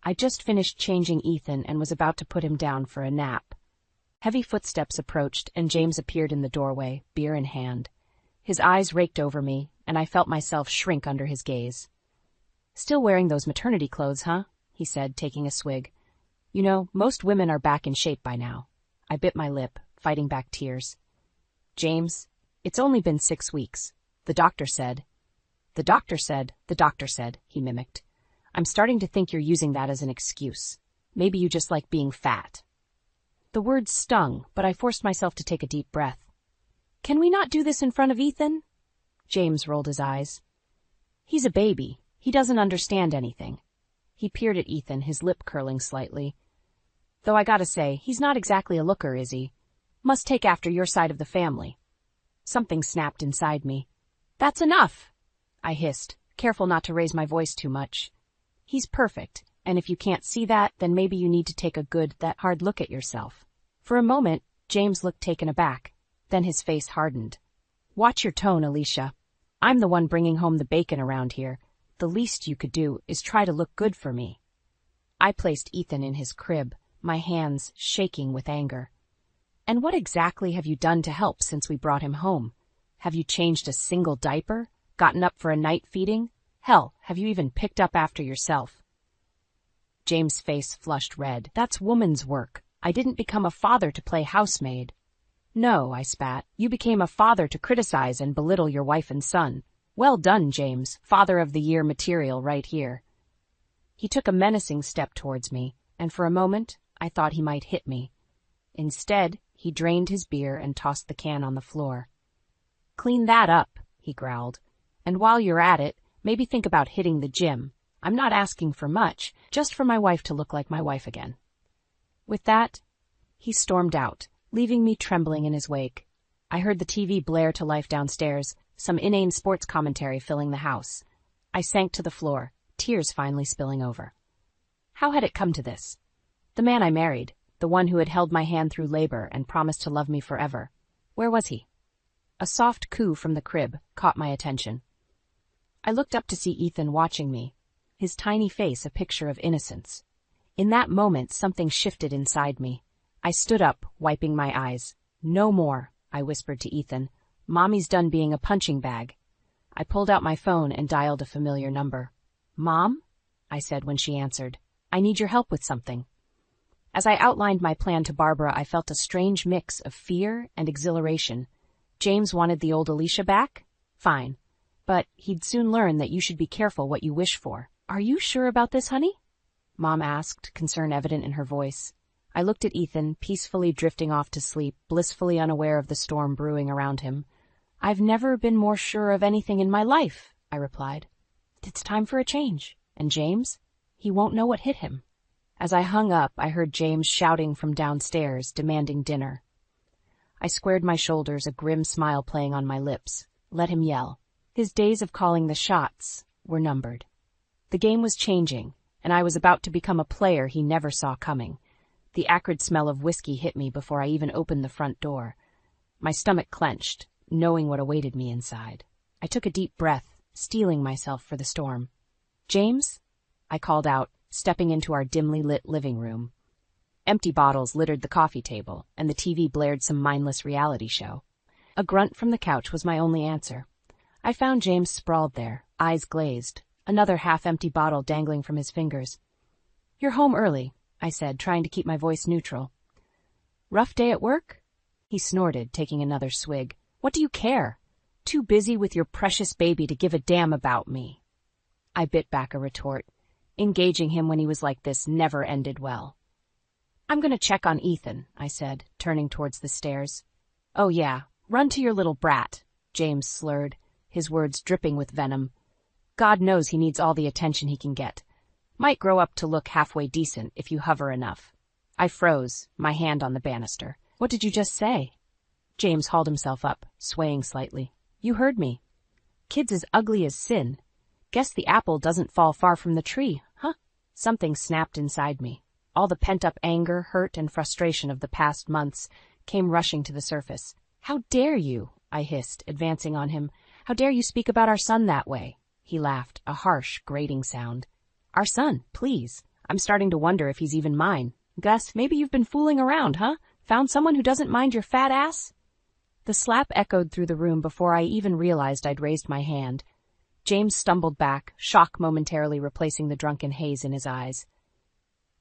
I just finished changing Ethan and was about to put him down for a nap. Heavy footsteps approached, and James appeared in the doorway, beer in hand. His eyes raked over me, and I felt myself shrink under his gaze. "Still wearing those maternity clothes, huh?" he said, taking a swig. "You know, most women are back in shape by now." I bit my lip, fighting back tears. "James, it's only been 6 weeks. The doctor said." The doctor said, he mimicked. "I'm starting to think you're using that as an excuse. Maybe you just like being fat." The words stung, but I forced myself to take a deep breath. "Can we not do this in front of Ethan?" James rolled his eyes. "He's a baby. He doesn't understand anything." He peered at Ethan, his lip curling slightly. "Though I gotta say, he's not exactly a looker, is he? Must take after your side of the family." Something snapped inside me. "That's enough!" I hissed, careful not to raise my voice too much. "He's perfect, and if you can't see that, then maybe you need to take a good, that hard look at yourself." For a moment, James looked taken aback. Then his face hardened. "Watch your tone, Alicia." I'm the one bringing home the bacon around here. The least you could do is try to look good for me. I placed Ethan in his crib, my hands shaking with anger. And what exactly have you done to help since we brought him home? Have you changed a single diaper? Gotten up for a night feeding? Hell, have you even picked up after yourself? James' face flushed red. That's woman's work. I didn't become a father to play housemaid. No, I spat. You became a father to criticize and belittle your wife and son. Well done, James. Father of the Year material right here. He took a menacing step towards me, and for a moment, I thought he might hit me. Instead, he drained his beer and tossed the can on the floor. Clean that up, he growled. And while you're at it, maybe think about hitting the gym. I'm not asking for much, just for my wife to look like my wife again. With that, he stormed out, leaving me trembling in his wake. I heard the TV blare to life downstairs, some inane sports commentary filling the house. I sank to the floor, tears finally spilling over. How had it come to this? The man I married, the one who had held my hand through labor and promised to love me forever. Where was he? A soft coo from the crib caught my attention. I looked up to see Ethan watching me, his tiny face a picture of innocence. In that moment, something shifted inside me. I stood up, wiping my eyes. No more, I whispered to Ethan. Mommy's done being a punching bag. I pulled out my phone and dialed a familiar number. Mom? I said when she answered. I need your help with something. As I outlined my plan to Barbara, I felt a strange mix of fear and exhilaration. James wanted the old Alicia back? Fine. But he'd soon learn that you should be careful what you wish for. Are you sure about this, honey? Mom asked, concern evident in her voice. I looked at Ethan, peacefully drifting off to sleep, blissfully unaware of the storm brewing around him. I've never been more sure of anything in my life, I replied. It's time for a change. And James? He won't know what hit him. As I hung up, I heard James shouting from downstairs, demanding dinner. I squared my shoulders, a grim smile playing on my lips. Let him yell. His days of calling the shots were numbered. The game was changing, and I was about to become a player he never saw coming. The acrid smell of whiskey hit me before I even opened the front door. My stomach clenched, knowing what awaited me inside. I took a deep breath, steeling myself for the storm. James? I called out, stepping into our dimly lit living room. Empty bottles littered the coffee table, and the TV blared some mindless reality show. A grunt from the couch was my only answer. I found James sprawled there, eyes glazed, another half-empty bottle dangling from his fingers. You're home early, I said, trying to keep my voice neutral. Rough day at work? He snorted, taking another swig. What do you care? Too busy with your precious baby to give a damn about me. I bit back a retort. Engaging him when he was like this never ended well. I'm going to check on Ethan, I said, turning towards the stairs. Oh yeah, run to your little brat, James slurred, his words dripping with venom. God knows he needs all the attention he can get. Might grow up to look halfway decent if you hover enough. I froze, my hand on the banister. What did you just say? James hauled himself up, swaying slightly. You heard me. Kid's as ugly as sin. Guess the apple doesn't fall far from the tree, huh? Something snapped inside me. All the pent-up anger, hurt, and frustration of the past months came rushing to the surface. How dare you? I hissed, advancing on him. How dare you speak about our son that way? He laughed, a harsh, grating sound. Our son, please. I'm starting to wonder if he's even mine. Gus, maybe you've been fooling around, huh? Found someone who doesn't mind your fat ass? The slap echoed through the room before I even realized I'd raised my hand. James stumbled back, shock momentarily replacing the drunken haze in his eyes.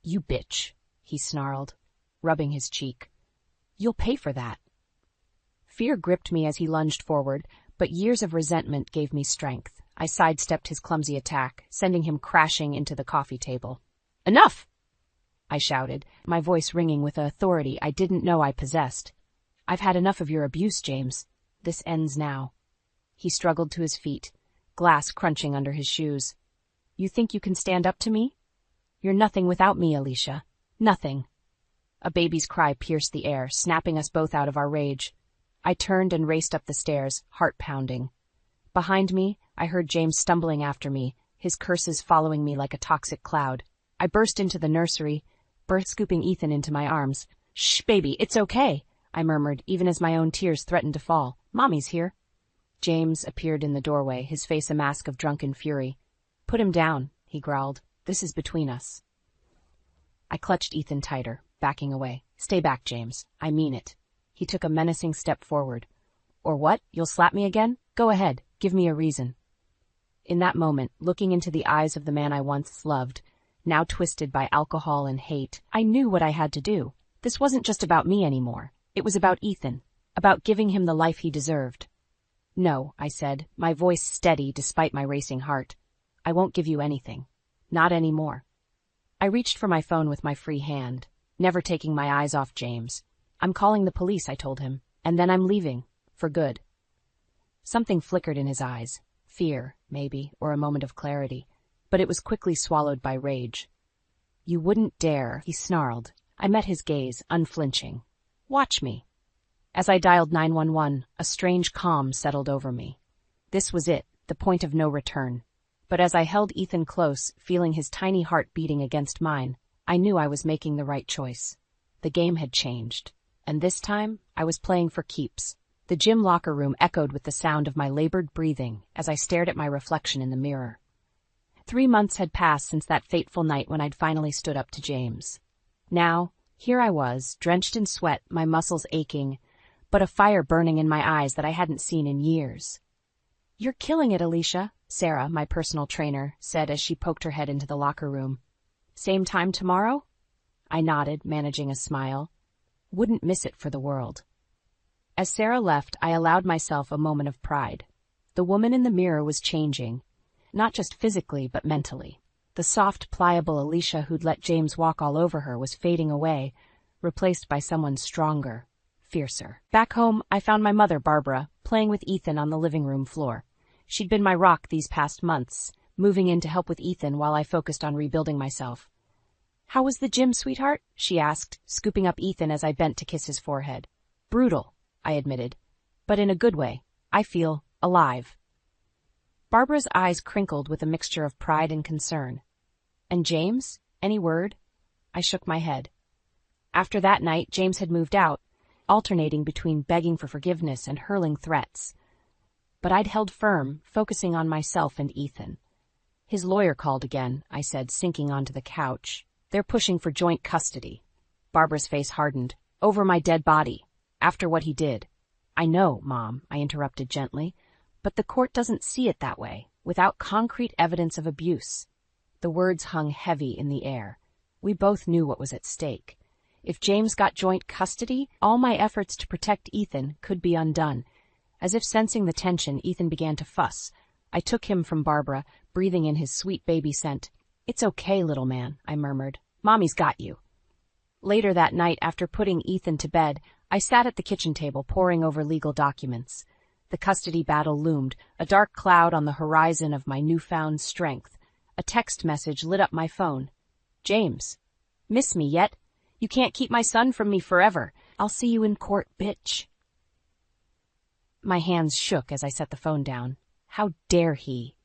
You bitch, he snarled, rubbing his cheek. You'll pay for that. Fear gripped me as he lunged forward, but years of resentment gave me strength. I sidestepped his clumsy attack, sending him crashing into the coffee table. Enough! I shouted, my voice ringing with an authority I didn't know I possessed. I've had enough of your abuse, James. This ends now. He struggled to his feet, glass crunching under his shoes. You think you can stand up to me? You're nothing without me, Alicia. Nothing. A baby's cry pierced the air, snapping us both out of our rage. I turned and raced up the stairs, heart pounding. Behind me, I heard James stumbling after me, his curses following me like a toxic cloud. I burst into the nursery, scooping Ethan into my arms. Shh, baby, it's okay, I murmured, even as my own tears threatened to fall. Mommy's here. James appeared in the doorway, his face a mask of drunken fury. "Put him down," he growled. "This is between us." I clutched Ethan tighter, backing away. "Stay back, James. I mean it." He took a menacing step forward. "Or what? You'll slap me again? Go ahead. Give me a reason." In that moment, looking into the eyes of the man I once loved, now twisted by alcohol and hate, I knew what I had to do. This wasn't just about me anymore. It was about Ethan, about giving him the life he deserved. "No," I said, my voice steady despite my racing heart. "I won't give you anything. Not anymore." I reached for my phone with my free hand, never taking my eyes off James. "I'm calling the police," I told him, "and then I'm leaving. For good." Something flickered in his eyes. Fear, maybe, or a moment of clarity. But it was quickly swallowed by rage. "You wouldn't dare," he snarled. I met his gaze, unflinching. "Watch me." As I dialed 911, a strange calm settled over me. This was it, the point of no return. But as I held Ethan close, feeling his tiny heart beating against mine, I knew I was making the right choice. The game had changed. And this time, I was playing for keeps. The gym locker room echoed with the sound of my labored breathing as I stared at my reflection in the mirror. 3 months had passed since that fateful night when I'd finally stood up to James. Now, here I was, drenched in sweat, my muscles aching, but a fire burning in my eyes that I hadn't seen in years. "You're killing it, Alicia," Sarah, my personal trainer, said as she poked her head into the locker room. "Same time tomorrow?" I nodded, managing a smile. Wouldn't miss it for the world. As Sarah left, I allowed myself a moment of pride. The woman in the mirror was changing, not just physically, but mentally. The soft, pliable Alicia who'd let James walk all over her was fading away, replaced by someone stronger, fiercer. Back home, I found my mother, Barbara, playing with Ethan on the living room floor. She'd been my rock these past months, moving in to help with Ethan while I focused on rebuilding myself. "How was the gym, sweetheart?" she asked, scooping up Ethan as I bent to kiss his forehead. "Brutal," I admitted, "but in a good way. I feel alive." Barbara's eyes crinkled with a mixture of pride and concern. "And James? Any word?" I shook my head. After that night, James had moved out, alternating between begging for forgiveness and hurling threats. But I'd held firm, focusing on myself and Ethan. "His lawyer called again," I said, sinking onto the couch. "They're pushing for joint custody." Barbara's face hardened. "Over my dead body. After what he did." "I know, Mom," I interrupted gently, "but the court doesn't see it that way, without concrete evidence of abuse." The words hung heavy in the air. We both knew what was at stake. If James got joint custody, all my efforts to protect Ethan could be undone. As if sensing the tension, Ethan began to fuss. I took him from Barbara, breathing in his sweet baby scent. "It's okay, little man," I murmured. "Mommy's got you." Later that night, after putting Ethan to bed, I sat at the kitchen table poring over legal documents. The custody battle loomed, a dark cloud on the horizon of my newfound strength. A text message lit up my phone. "James, miss me yet? You can't keep my son from me forever. I'll see you in court, bitch." My hands shook as I set the phone down. How dare he?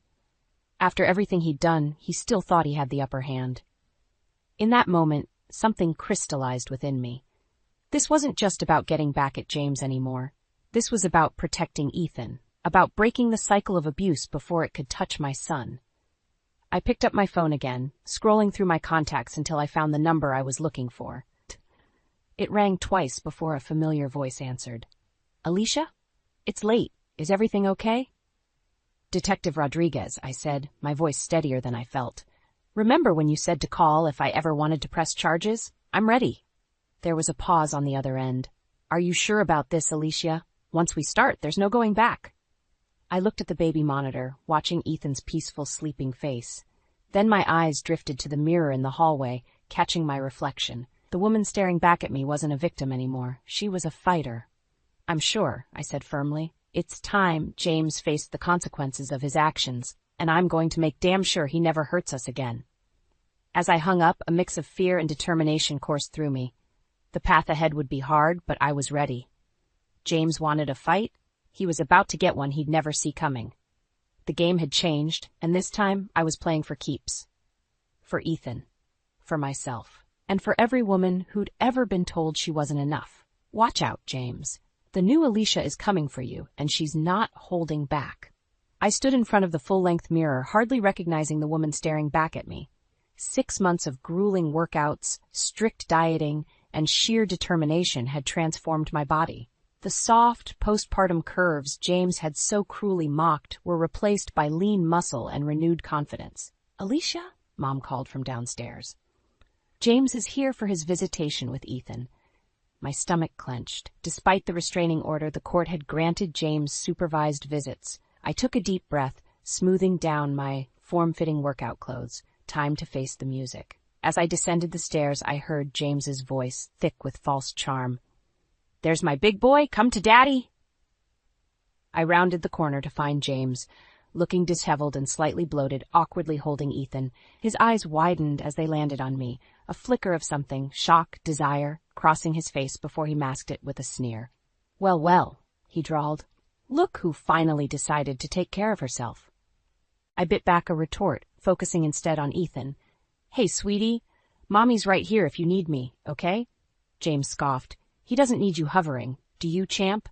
After everything he'd done, he still thought he had the upper hand. In that moment, something crystallized within me. This wasn't just about getting back at James anymore. This was about protecting Ethan, about breaking the cycle of abuse before it could touch my son. I picked up my phone again, scrolling through my contacts until I found the number I was looking for. It rang twice before a familiar voice answered. "Alicia? It's late. Is everything okay?" "Detective Rodriguez," I said, my voice steadier than I felt. "Remember when you said to call if I ever wanted to press charges? I'm ready." There was a pause on the other end. "Are you sure about this, Alicia? Once we start, there's no going back." I looked at the baby monitor, watching Ethan's peaceful, sleeping face. Then my eyes drifted to the mirror in the hallway, catching my reflection. The woman staring back at me wasn't a victim anymore. She was a fighter. "I'm sure," I said firmly. "It's time James faced the consequences of his actions, and I'm going to make damn sure he never hurts us again." As I hung up, a mix of fear and determination coursed through me. The path ahead would be hard, but I was ready. James wanted a fight. He was about to get one he'd never see coming. The game had changed, and this time I was playing for keeps. For Ethan. For myself. And for every woman who'd ever been told she wasn't enough. "Watch out, James. The new Alicia is coming for you, and she's not holding back. I stood in front of the full-length mirror, hardly recognizing the woman staring back at me. 6 months of grueling workouts, strict dieting, and sheer determination had transformed my body. The soft, postpartum curves James had so cruelly mocked were replaced by lean muscle and renewed confidence. "Alicia?" Mom called from downstairs. "James is here for his visitation with Ethan." My stomach clenched. Despite the restraining order, the court had granted James supervised visits. I took a deep breath, smoothing down my form-fitting workout clothes. Time to face the music. As I descended the stairs, I heard James's voice, thick with false charm. "There's my big boy, come to Daddy!" I rounded the corner to find James, looking disheveled and slightly bloated, awkwardly holding Ethan. His eyes widened as they landed on me, a flicker of something, shock, desire, crossing his face before he masked it with a sneer. "Well, well," he drawled. "Look who finally decided to take care of herself." I bit back a retort, focusing instead on Ethan. "Hey, sweetie, Mommy's right here if you need me, okay?" James scoffed. "He doesn't need you hovering. Do you, champ?"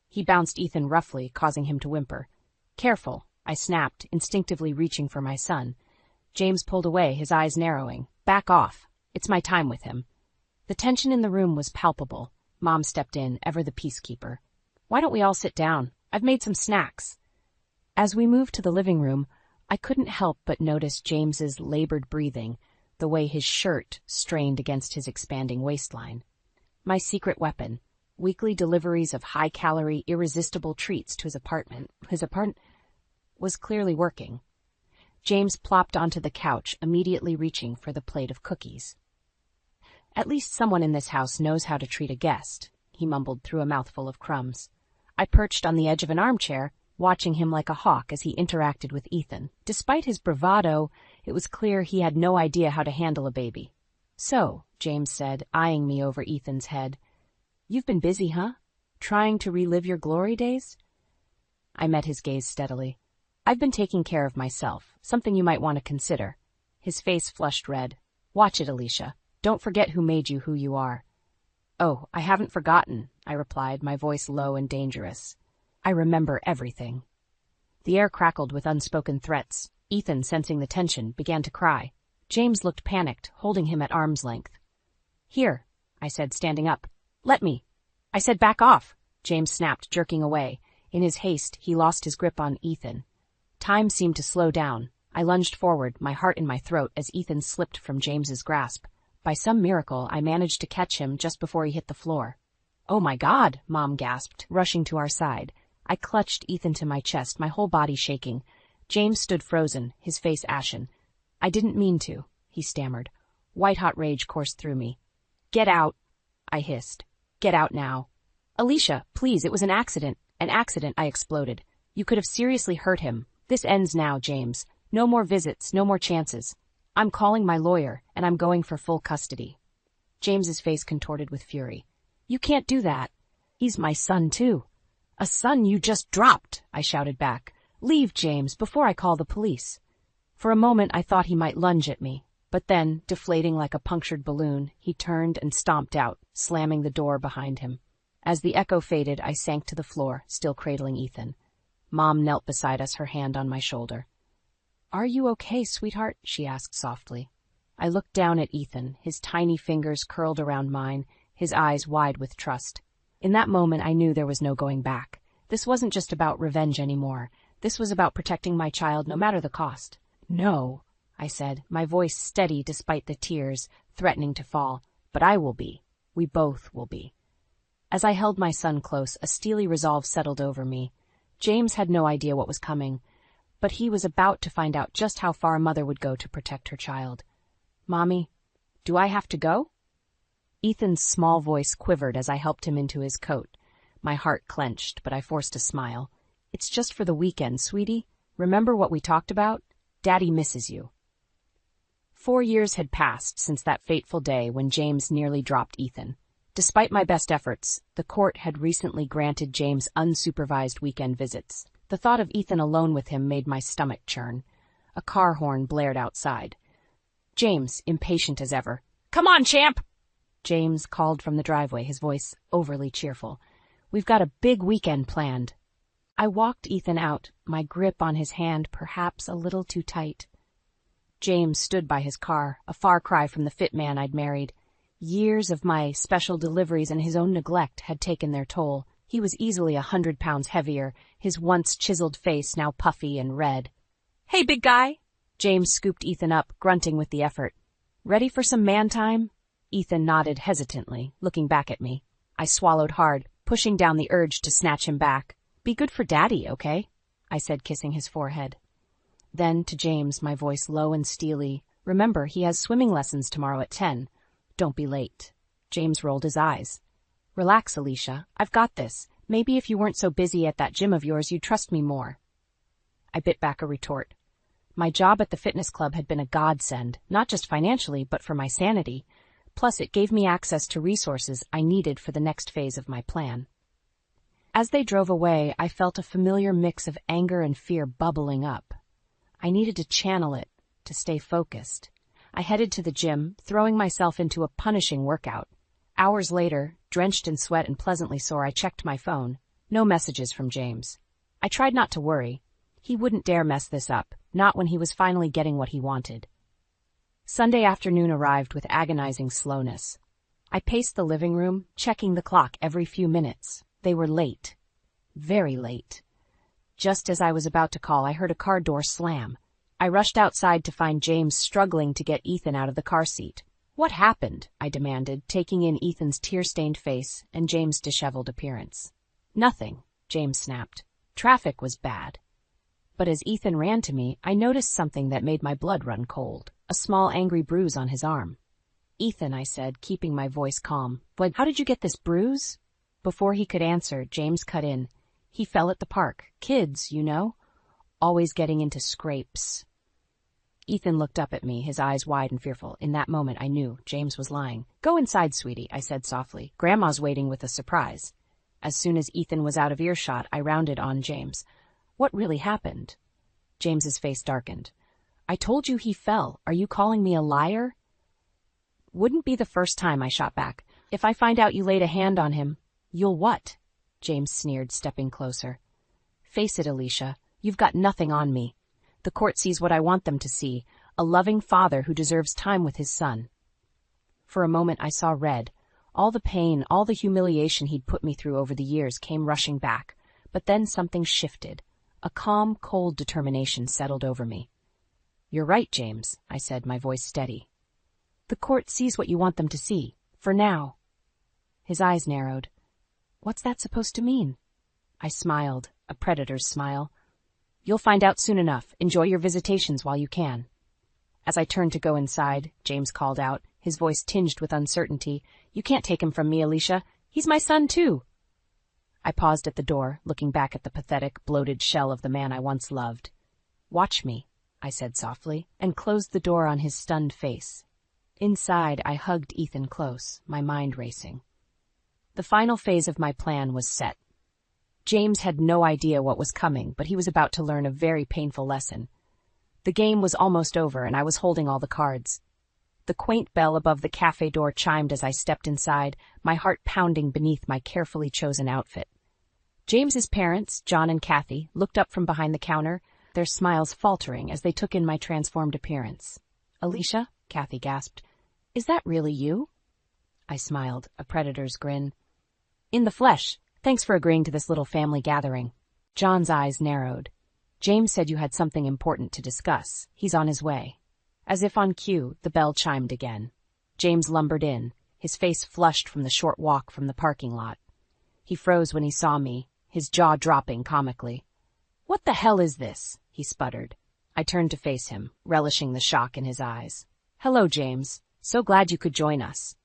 He bounced Ethan roughly, causing him to whimper. "Careful," I snapped, instinctively reaching for my son. James pulled away, his eyes narrowing. "Back off. It's my time with him." The tension in the room was palpable. Mom stepped in, ever the peacekeeper. "Why don't we all sit down? I've made some snacks." As we moved to the living room, I couldn't help but notice James's labored breathing, the way his shirt strained against his expanding waistline. My secret weapon, weekly deliveries of high-calorie, irresistible treats to his apartment, was clearly working. James plopped onto the couch, immediately reaching for the plate of cookies. "At least someone in this house knows how to treat a guest," he mumbled through a mouthful of crumbs. I perched on the edge of an armchair, watching him like a hawk as he interacted with Ethan. Despite his bravado, it was clear he had no idea how to handle a baby. "So," James said, eyeing me over Ethan's head, "you've been busy, huh? Trying to relive your glory days?" I met his gaze steadily. "I've been taking care of myself, something you might want to consider." His face flushed red. "Watch it, Alicia. Don't forget who made you who you are." "Oh, I haven't forgotten," I replied, my voice low and dangerous. "I remember everything." The air crackled with unspoken threats. Ethan, sensing the tension, began to cry. James looked panicked, holding him at arm's length. "Here," I said, standing up. "Let me." "I said back off," James snapped, jerking away. In his haste, he lost his grip on Ethan. Time seemed to slow down. I lunged forward, my heart in my throat, as Ethan slipped from James's grasp. By some miracle, I managed to catch him just before he hit the floor. "Oh my God," Mom gasped, rushing to our side. I clutched Ethan to my chest, my whole body shaking. James stood frozen, his face ashen. "I didn't mean to," he stammered. White-hot rage coursed through me. "Get out," I hissed. "Get out now." "Alicia, please, it was an accident." "An accident," I exploded. "You could have seriously hurt him. This ends now, James. No more visits, no more chances. I'm calling my lawyer, and I'm going for full custody." James's face contorted with fury. "You can't do that. He's my son, too." "A son you just dropped," I shouted back. "Leave, James, before I call the police." For a moment I thought he might lunge at me, but then, deflating like a punctured balloon, he turned and stomped out, slamming the door behind him. As the echo faded, I sank to the floor, still cradling Ethan. Mom knelt beside us, her hand on my shoulder. "Are you okay, sweetheart?" she asked softly. I looked down at Ethan, his tiny fingers curled around mine, his eyes wide with trust. In that moment, I knew there was no going back. This wasn't just about revenge anymore. This was about protecting my child, no matter the cost. "No," I said, my voice steady despite the tears, threatening to fall. "But I will be. We both will be." As I held my son close, a steely resolve settled over me. James had no idea what was coming, but he was about to find out just how far a mother would go to protect her child. "Mommy, do I have to go?" Ethan's small voice quivered as I helped him into his coat. My heart clenched, but I forced a smile. "It's just for the weekend, sweetie. Remember what we talked about? Daddy misses you." 4 years had passed since that fateful day when James nearly dropped Ethan. Despite my best efforts, the court had recently granted James unsupervised weekend visits. The thought of Ethan alone with him made my stomach churn. A car horn blared outside. James, impatient as ever. "Come on, champ!" James called from the driveway, his voice overly cheerful. We've got a big weekend planned. I walked Ethan out, my grip on his hand perhaps a little too tight. James stood by his car, a far cry from the fit man I'd married. Years of my special deliveries and his own neglect had taken their toll. He was easily 100 pounds heavier, his once chiseled face now puffy and red. "Hey, big guy!" James scooped Ethan up, grunting with the effort. "Ready for some man time?" Ethan nodded hesitantly, looking back at me. I swallowed hard, pushing down the urge to snatch him back. "Be good for Daddy, okay?" I said, kissing his forehead. Then, to James, my voice low and steely, "Remember, he has swimming lessons tomorrow at 10. Don't be late." James rolled his eyes. "Relax, Alicia. I've got this. Maybe if you weren't so busy at that gym of yours, you'd trust me more." I bit back a retort. My job at the fitness club had been a godsend, not just financially, but for my sanity. Plus, it gave me access to resources I needed for the next phase of my plan. As they drove away, I felt a familiar mix of anger and fear bubbling up. I needed to channel it, to stay focused. I headed to the gym, throwing myself into a punishing workout. Hours later, drenched in sweat and pleasantly sore, I checked my phone. No messages from James. I tried not to worry. He wouldn't dare mess this up, not when he was finally getting what he wanted. Sunday afternoon arrived with agonizing slowness. I paced the living room, checking the clock every few minutes. They were late. Very late. Just as I was about to call, I heard a car door slam. I rushed outside to find James struggling to get Ethan out of the car seat. "What happened?" I demanded, taking in Ethan's tear-stained face and James' disheveled appearance. "Nothing," James snapped. "Traffic was bad." But as Ethan ran to me, I noticed something that made my blood run cold, a small angry bruise on his arm. "Ethan," I said, keeping my voice calm. "But how did you get this bruise?" Before he could answer, James cut in. "He fell at the park. Kids, you know. Always getting into scrapes." Ethan looked up at me, his eyes wide and fearful. In that moment, I knew James was lying. "Go inside, sweetie," I said softly. "Grandma's waiting with a surprise." As soon as Ethan was out of earshot, I rounded on James. "What really happened?" James's face darkened. "I told you he fell. Are you calling me a liar?" "Wouldn't be the first time," I shot back. "If I find out you laid a hand on him..." "You'll what?" James sneered, stepping closer. "Face it, Alicia, you've got nothing on me. The court sees what I want them to see, a loving father who deserves time with his son." For a moment I saw red. All the pain, all the humiliation he'd put me through over the years came rushing back. But then something shifted. A calm, cold determination settled over me. "You're right, James," I said, my voice steady. "The court sees what you want them to see. For now." His eyes narrowed. "What's that supposed to mean?" I smiled, a predator's smile. "You'll find out soon enough. Enjoy your visitations while you can." As I turned to go inside, James called out, his voice tinged with uncertainty. "You can't take him from me, Alicia. He's my son, too." I paused at the door, looking back at the pathetic, bloated shell of the man I once loved. "Watch me," I said softly, and closed the door on his stunned face. Inside, I hugged Ethan close, my mind racing. The final phase of my plan was set. James had no idea what was coming, but he was about to learn a very painful lesson. The game was almost over, and I was holding all the cards. The quaint bell above the cafe door chimed as I stepped inside, my heart pounding beneath my carefully chosen outfit. James's parents, John and Kathy, looked up from behind the counter, their smiles faltering as they took in my transformed appearance. "Alicia," Kathy gasped, "is that really you?" I smiled, a predator's grin. "In the flesh. Thanks for agreeing to this little family gathering." John's eyes narrowed. "James said you had something important to discuss. He's on his way." As if on cue, the bell chimed again. James lumbered in, his face flushed from the short walk from the parking lot. He froze when he saw me, his jaw dropping comically. "What the hell is this?" he sputtered. I turned to face him, relishing the shock in his eyes. "Hello, James. So glad you could join us."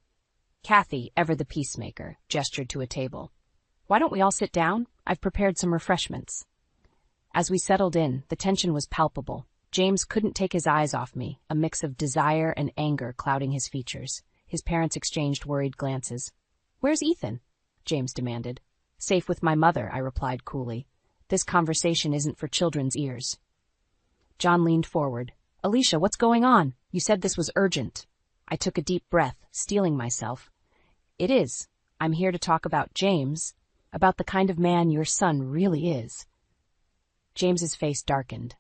Kathy, ever the peacemaker, gestured to a table. "Why don't we all sit down? I've prepared some refreshments." As we settled in, the tension was palpable. James couldn't take his eyes off me, a mix of desire and anger clouding his features. His parents exchanged worried glances. "Where's Ethan?" James demanded. "Safe with my mother," I replied coolly. "This conversation isn't for children's ears." John leaned forward. "Alicia, what's going on? You said this was urgent." I took a deep breath, steeling myself. "It is. I'm here to talk about James." about the kind of man your son really is. James's face darkened.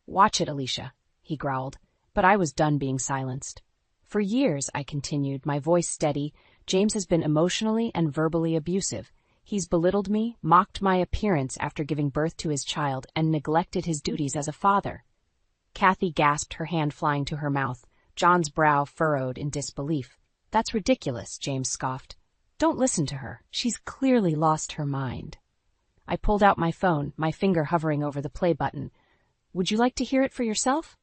"Watch it, Alicia," he growled, but I was done being silenced. "For years," I continued, my voice steady, "James has been emotionally and verbally abusive. He's belittled me, mocked my appearance after giving birth to his child, and neglected his duties as a father." Kathy gasped, her hand flying to her mouth. John's brow furrowed in disbelief. "That's ridiculous," James scoffed. "Don't listen to her. She's clearly lost her mind." I pulled out my phone, my finger hovering over the play button. "Would you like to hear it for yourself?"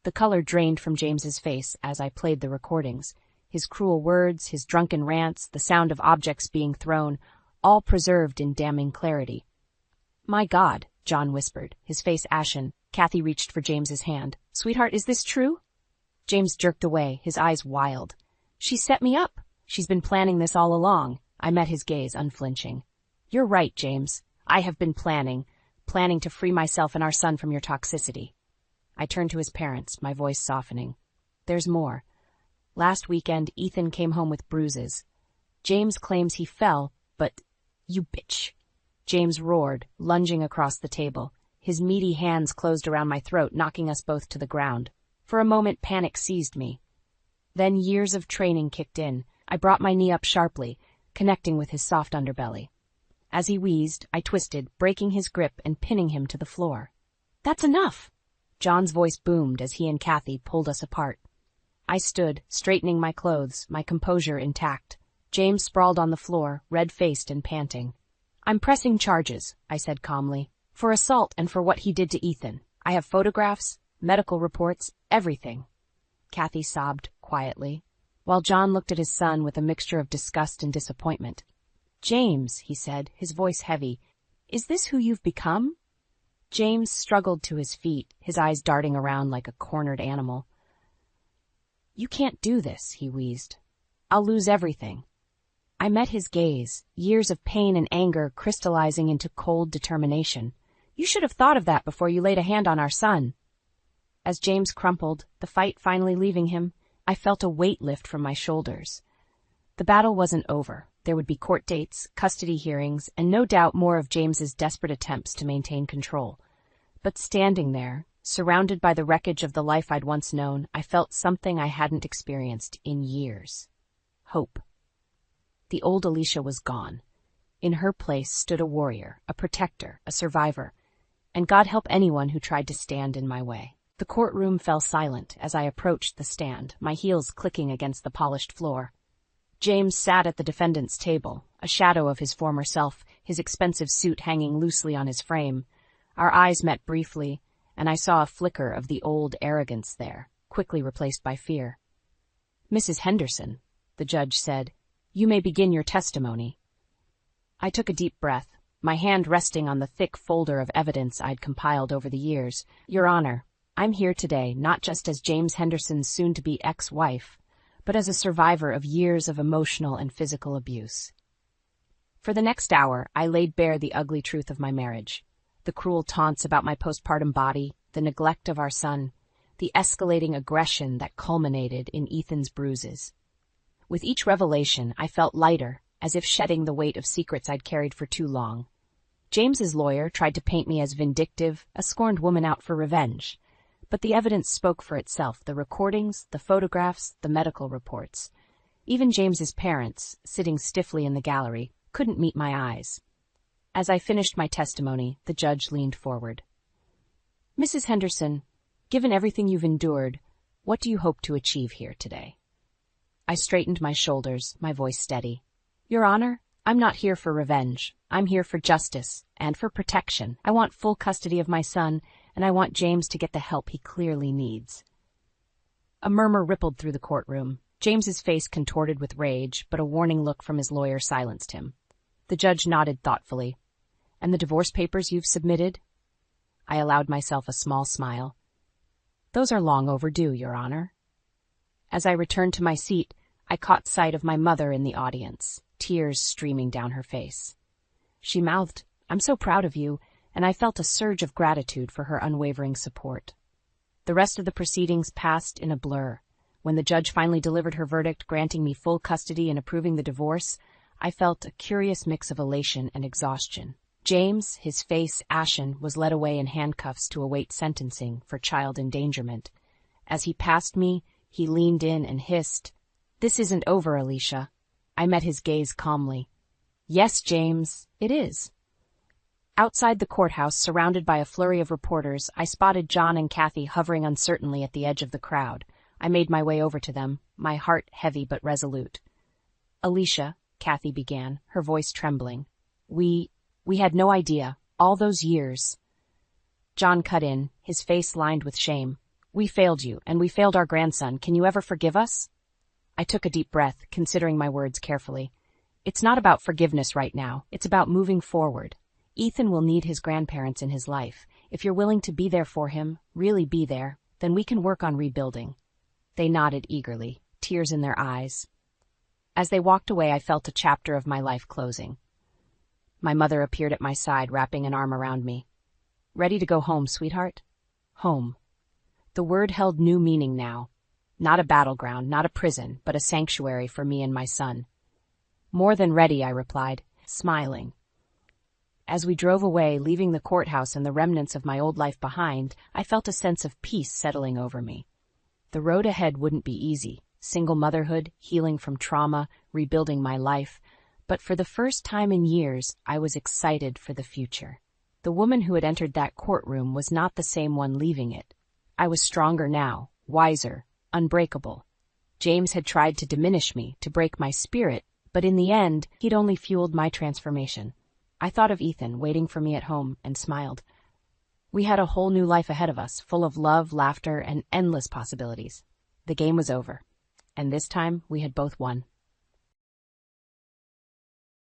The color drained from James's face as I played the recordings. His cruel words, his drunken rants, the sound of objects being thrown, all preserved in damning clarity. "My God," John whispered, his face ashen. Kathy reached for James's hand. "Sweetheart, is this true?" James jerked away, his eyes wild. "She set me up. She's been planning this all along." I met his gaze, unflinching. "You're right, James. I have been planning to free myself and our son from your toxicity." I turned to his parents, my voice softening. "There's more. Last weekend, Ethan came home with bruises. James claims he fell, but you bitch." James roared, lunging across the table. His meaty hands closed around my throat, knocking us both to the ground. For a moment, panic seized me. Then years of training kicked in. I brought my knee up sharply, connecting with his soft underbelly. As he wheezed, I twisted, breaking his grip and pinning him to the floor. "That's enough!" John's voice boomed as he and Kathy pulled us apart. I stood, straightening my clothes, my composure intact. James sprawled on the floor, red-faced and panting. "I'm pressing charges," I said calmly, "for assault and for what he did to Ethan. I have photographs, medical reports, everything." Kathy sobbed quietly, while John looked at his son with a mixture of disgust and disappointment. "James," he said, his voice heavy, "is this who you've become?" James struggled to his feet, his eyes darting around like a cornered animal. "You can't do this," he wheezed. "I'll lose everything." I met his gaze, years of pain and anger crystallizing into cold determination. "You should have thought of that before you laid a hand on our son." As James crumpled, the fight finally leaving him, I felt a weight lift from my shoulders. The battle wasn't over. There would be court dates, custody hearings, and no doubt more of James's desperate attempts to maintain control. But standing there, surrounded by the wreckage of the life I'd once known, I felt something I hadn't experienced in years. Hope. The old Alicia was gone. In her place stood a warrior, a protector, a survivor, and God help anyone who tried to stand in my way. The courtroom fell silent as I approached the stand, my heels clicking against the polished floor. James sat at the defendant's table, a shadow of his former self, his expensive suit hanging loosely on his frame. Our eyes met briefly, and I saw a flicker of the old arrogance there, quickly replaced by fear. "Mrs. Henderson," the judge said, "you may begin your testimony." I took a deep breath, my hand resting on the thick folder of evidence I'd compiled over the years. "Your Honor, I'm here today not just as James Henderson's soon-to-be ex-wife, but as a survivor of years of emotional and physical abuse." For the next hour, I laid bare the ugly truth of my marriage. The cruel taunts about my postpartum body, the neglect of our son, the escalating aggression that culminated in Ethan's bruises. With each revelation, I felt lighter, as if shedding the weight of secrets I'd carried for too long. James's lawyer tried to paint me as vindictive, a scorned woman out for revenge. But the evidence spoke for itself, the recordings, the photographs, the medical reports. Even James's parents, sitting stiffly in the gallery, couldn't meet my eyes. As I finished my testimony, the judge leaned forward. "Mrs. Henderson, given everything you've endured, what do you hope to achieve here today?" I straightened my shoulders, my voice steady. "Your Honor, I'm not here for revenge. I'm here for justice and for protection. I want full custody of my son, and I want James to get the help he clearly needs." A murmur rippled through the courtroom. James's face contorted with rage, but a warning look from his lawyer silenced him. The judge nodded thoughtfully. "And the divorce papers you've submitted?" I allowed myself a small smile. "Those are long overdue, Your Honor." As I returned to my seat, I caught sight of my mother in the audience, tears streaming down her face. She mouthed, "I'm so proud of you," and I felt a surge of gratitude for her unwavering support. The rest of the proceedings passed in a blur. When the judge finally delivered her verdict granting me full custody and approving the divorce, I felt a curious mix of elation and exhaustion. James, his face ashen, was led away in handcuffs to await sentencing for child endangerment. As he passed me, he leaned in and hissed, "This isn't over, Alicia." I met his gaze calmly. "Yes, James, it is." Outside the courthouse, surrounded by a flurry of reporters, I spotted John and Kathy hovering uncertainly at the edge of the crowd. I made my way over to them, my heart heavy but resolute. "Alicia," Kathy began, her voice trembling, We had no idea, all those years." John cut in, his face lined with shame. "We failed you, and we failed our grandson. Can you ever forgive us?" I took a deep breath, considering my words carefully. "It's not about forgiveness right now. It's about moving forward. Ethan will need his grandparents in his life. If you're willing to be there for him, really be there, then we can work on rebuilding." They nodded eagerly, tears in their eyes. As they walked away, I felt a chapter of my life closing. My mother appeared at my side, wrapping an arm around me. "Ready to go home, sweetheart?" Home. The word held new meaning now. Not a battleground, not a prison, but a sanctuary for me and my son. "More than ready," I replied, smiling. As we drove away, leaving the courthouse and the remnants of my old life behind, I felt a sense of peace settling over me. The road ahead wouldn't be easy. Single motherhood, healing from trauma, rebuilding my life. But for the first time in years, I was excited for the future. The woman who had entered that courtroom was not the same one leaving it. I was stronger now, wiser, unbreakable. James had tried to diminish me, to break my spirit, but in the end, he'd only fueled my transformation. I thought of Ethan waiting for me at home and smiled. We had a whole new life ahead of us, full of love, laughter, and endless possibilities. The game was over, and this time we had both won.